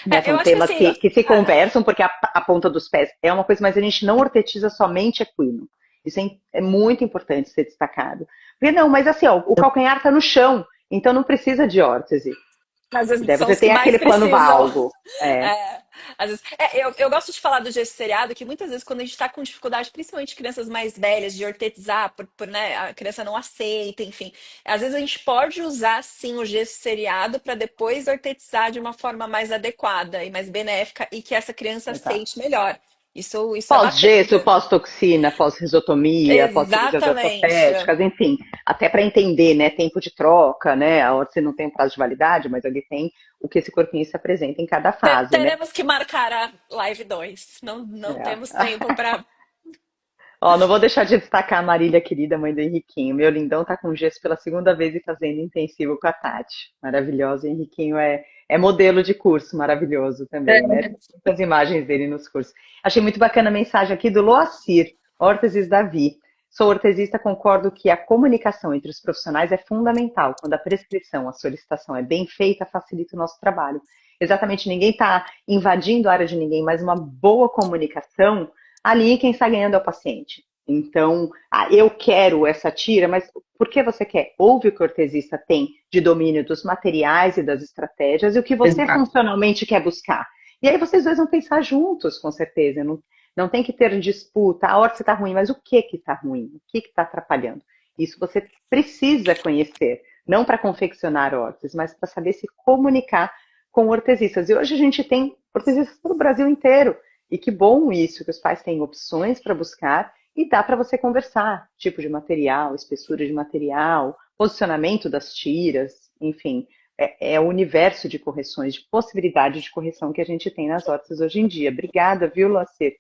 Né, É, são eu acho que temas assim, que se conversam, porque a ponta dos pés é uma coisa, mas a gente não ortetiza somente equino. Isso é muito importante ser destacado. Porque não, mas assim, ó, o calcanhar está no chão, então não precisa de órtese. às E vezes daí são você os que tem mais aquele plano precisam. valgo. É, É, às vezes, eu gosto de falar do gesso seriado, que muitas vezes quando a gente está com dificuldade, principalmente crianças mais velhas, de ortetizar, né, a criança não aceita, enfim. Às vezes a gente pode usar sim o gesso seriado para depois ortetizar de uma forma mais adequada e mais benéfica e que essa criança exato. aceite melhor. Isso é Pós-gesso, bacana. pós-toxina, pós-risotomia, pós-cirurgias Exatamente. ortopédicas, enfim, até para entender, né, tempo de troca, né, a órtese não tem prazo de validade, mas ele tem o que esse corpinho se apresenta em cada fase, né. Teremos que marcar a live 2. Não, não É. temos tempo para. Ó, não vou deixar de destacar a Marília querida, mãe do Henriquinho. Meu lindão tá com gesso pela segunda vez e fazendo intensivo com a Tati. Maravilhoso. O Henriquinho é modelo de curso, maravilhoso também, né? Tem muitas imagens dele nos cursos. Achei muito bacana a mensagem aqui do Loacir, órteses Davi. Sou ortesista, concordo que a comunicação entre os profissionais é fundamental. Quando a prescrição, a solicitação é bem feita, facilita o nosso trabalho. Exatamente, ninguém está invadindo a área de ninguém, mas uma boa comunicação ali quem está ganhando é o paciente. Então, eu quero essa tira, mas por que você quer? Ouve o que o ortesista tem de domínio dos materiais e das estratégias e o que você Exato. funcionalmente quer buscar. E aí vocês dois vão pensar juntos, com certeza. Não tem que ter disputa, a órtese está ruim, mas o que está ruim? O que está atrapalhando? Isso você precisa conhecer, não para confeccionar órteses, mas para saber se comunicar com ortesistas. E hoje a gente tem ortesistas pelo Brasil inteiro. E que bom isso, que os pais têm opções para buscar e dá para você conversar, tipo de material, espessura de material, posicionamento das tiras, enfim, é o universo de correções, de possibilidade de correção que a gente tem nas órteses hoje em dia. Obrigada, viu, Loacir?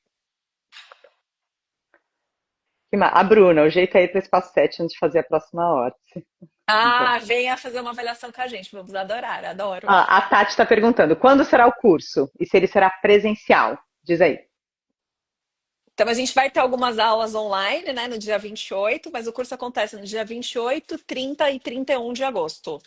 A Bruna, o jeito é ir para o espaço 7 antes de fazer a próxima órtese. Então, Ah, venha fazer uma avaliação com a gente. Vamos adorar, adoro. a Tati está perguntando, quando será o curso? E se ele será presencial? Diz aí. Então, a gente vai ter algumas aulas online, né, no dia 28, mas o curso acontece no dia 28, 30 e 31 de agosto.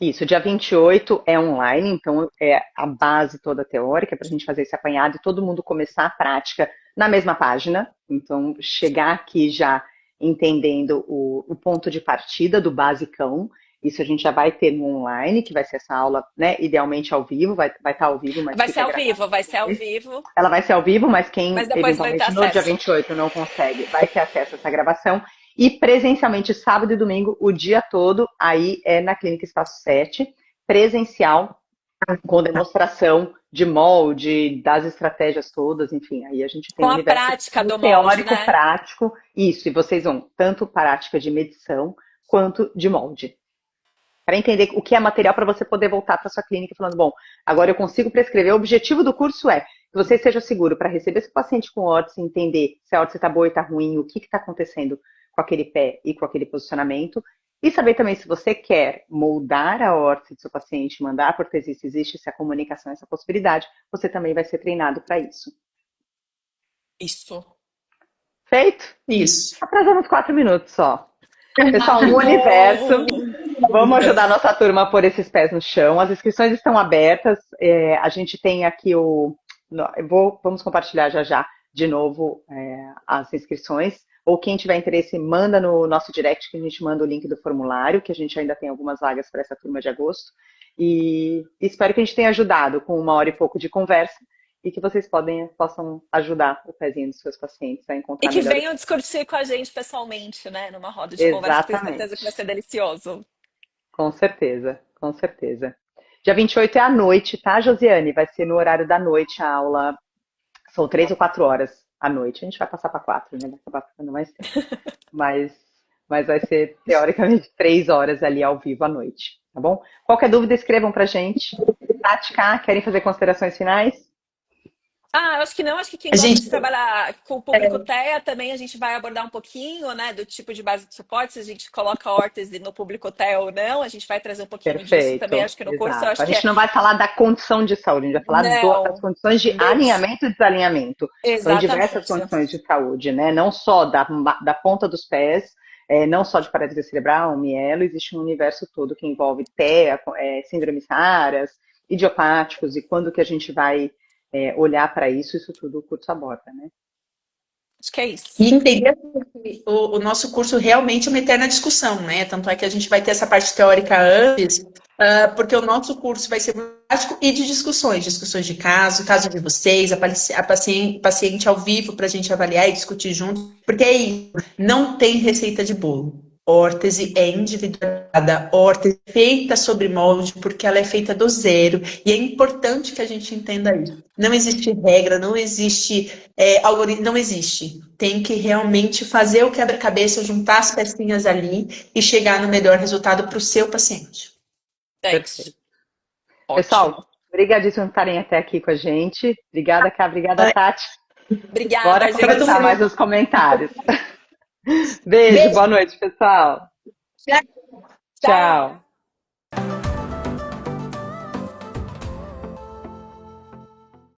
Isso, dia 28 é online, então é a base toda teórica para a gente fazer esse apanhado e todo mundo começar a prática na mesma página. Então, chegar aqui já entendendo o ponto de partida do basicão. Isso a gente já vai ter no online, que vai ser essa aula, né? Idealmente ao vivo, vai estar ao vivo, mas Vai ser fica ao gravado vivo, vai para ser ao vocês. vivo, Ela vai ser ao vivo, mas quem mas depois vai ter eventualmente no dia acesso. 28 não consegue, vai ter acesso a essa gravação. E presencialmente, sábado e domingo, o dia todo, aí é na Clínica Espaço 7, presencial, com demonstração de molde, das estratégias todas, enfim, aí a gente tem Com um a universo prática do molde, teórico, né? prático, isso, e vocês vão tanto prática de medição quanto de molde para entender o que é material para você poder voltar para sua clínica falando, bom, agora eu consigo prescrever. O objetivo do curso é que você esteja seguro para receber seu paciente com órtese, entender se a órtese está boa e está ruim, o que está acontecendo com aquele pé e com aquele posicionamento, e saber também se você quer moldar a órtese do seu paciente, mandar para o ortesista, existe essa comunicação, essa possibilidade, você também vai ser treinado para isso. Isso. Feito? Isso. Atrasamos 4 minutos só. Pessoal, Ai, um universo. bom! Vamos ajudar a nossa turma a pôr esses pés no chão. As inscrições estão abertas. A gente tem aqui Vamos compartilhar já já de novo as inscrições. Ou quem tiver interesse, manda no nosso direct, que a gente manda o link do formulário, que a gente ainda tem algumas vagas para essa turma de agosto. E espero que a gente tenha ajudado com 1 hora e pouco de conversa e que vocês possam ajudar o pezinho dos seus pacientes a E encontrar que melhor. venham discutir com a gente pessoalmente, né? Numa roda de conversa, que tenho certeza que vai Exatamente. ser delicioso. Com certeza, com certeza. Dia 28 é à noite, tá, Josiane? Vai ser no horário da noite a aula. São 3 ou 4 horas à noite. A gente vai passar para 4, né? Vai acabar ficando mais tempo. Mas, mas vai ser, teoricamente, 3 horas ali ao vivo à noite, tá bom? Qualquer dúvida, escrevam pra gente. Tati, Ká, querem fazer considerações finais? Ah, eu acho que não. Acho que quem A gosta gente, de trabalhar com o público TEA também a gente vai abordar um pouquinho, né, do tipo de base de suporte, se a gente coloca órtese no público TEA ou não. A gente vai trazer um pouquinho disso também, Perfeito, acho que no curso. Eu exato. A acho que gente não vai falar da condição de saúde, a gente vai falar das não, condições de Deus, alinhamento e desalinhamento. Então, em diversas exatamente. condições de saúde, né? Não só da ponta dos pés, não só de paralisia cerebral, mielo, existe um universo todo que envolve TEA, síndromes raras, idiopáticos, e quando que a gente vai olhar para isso tudo o curso aborda, né? Acho que é isso. e entender que o nosso curso realmente é uma eterna discussão, né? Tanto é que a gente vai ter essa parte teórica antes, porque o nosso curso vai ser prático e de discussões de caso de vocês, a paciente ao vivo para a gente avaliar e discutir junto, porque é isso, não tem receita de bolo. Órtese é individualizada, órtese é feita sobre molde, porque ela é feita do zero, e é importante que a gente entenda isso. Não existe regra, não existe algoritmo, não existe. Tem que realmente fazer o quebra-cabeça, juntar as pecinhas ali e chegar no melhor resultado para o seu paciente. É isso. Perfeito. Ótimo. Pessoal, obrigadíssimo por estarem até aqui com a gente. Obrigada, Cá, obrigada, Tati. Bora Obrigada, conversar mais gente. nos comentários. Beijo, Beijo! boa noite, pessoal. Tchau. Tchau.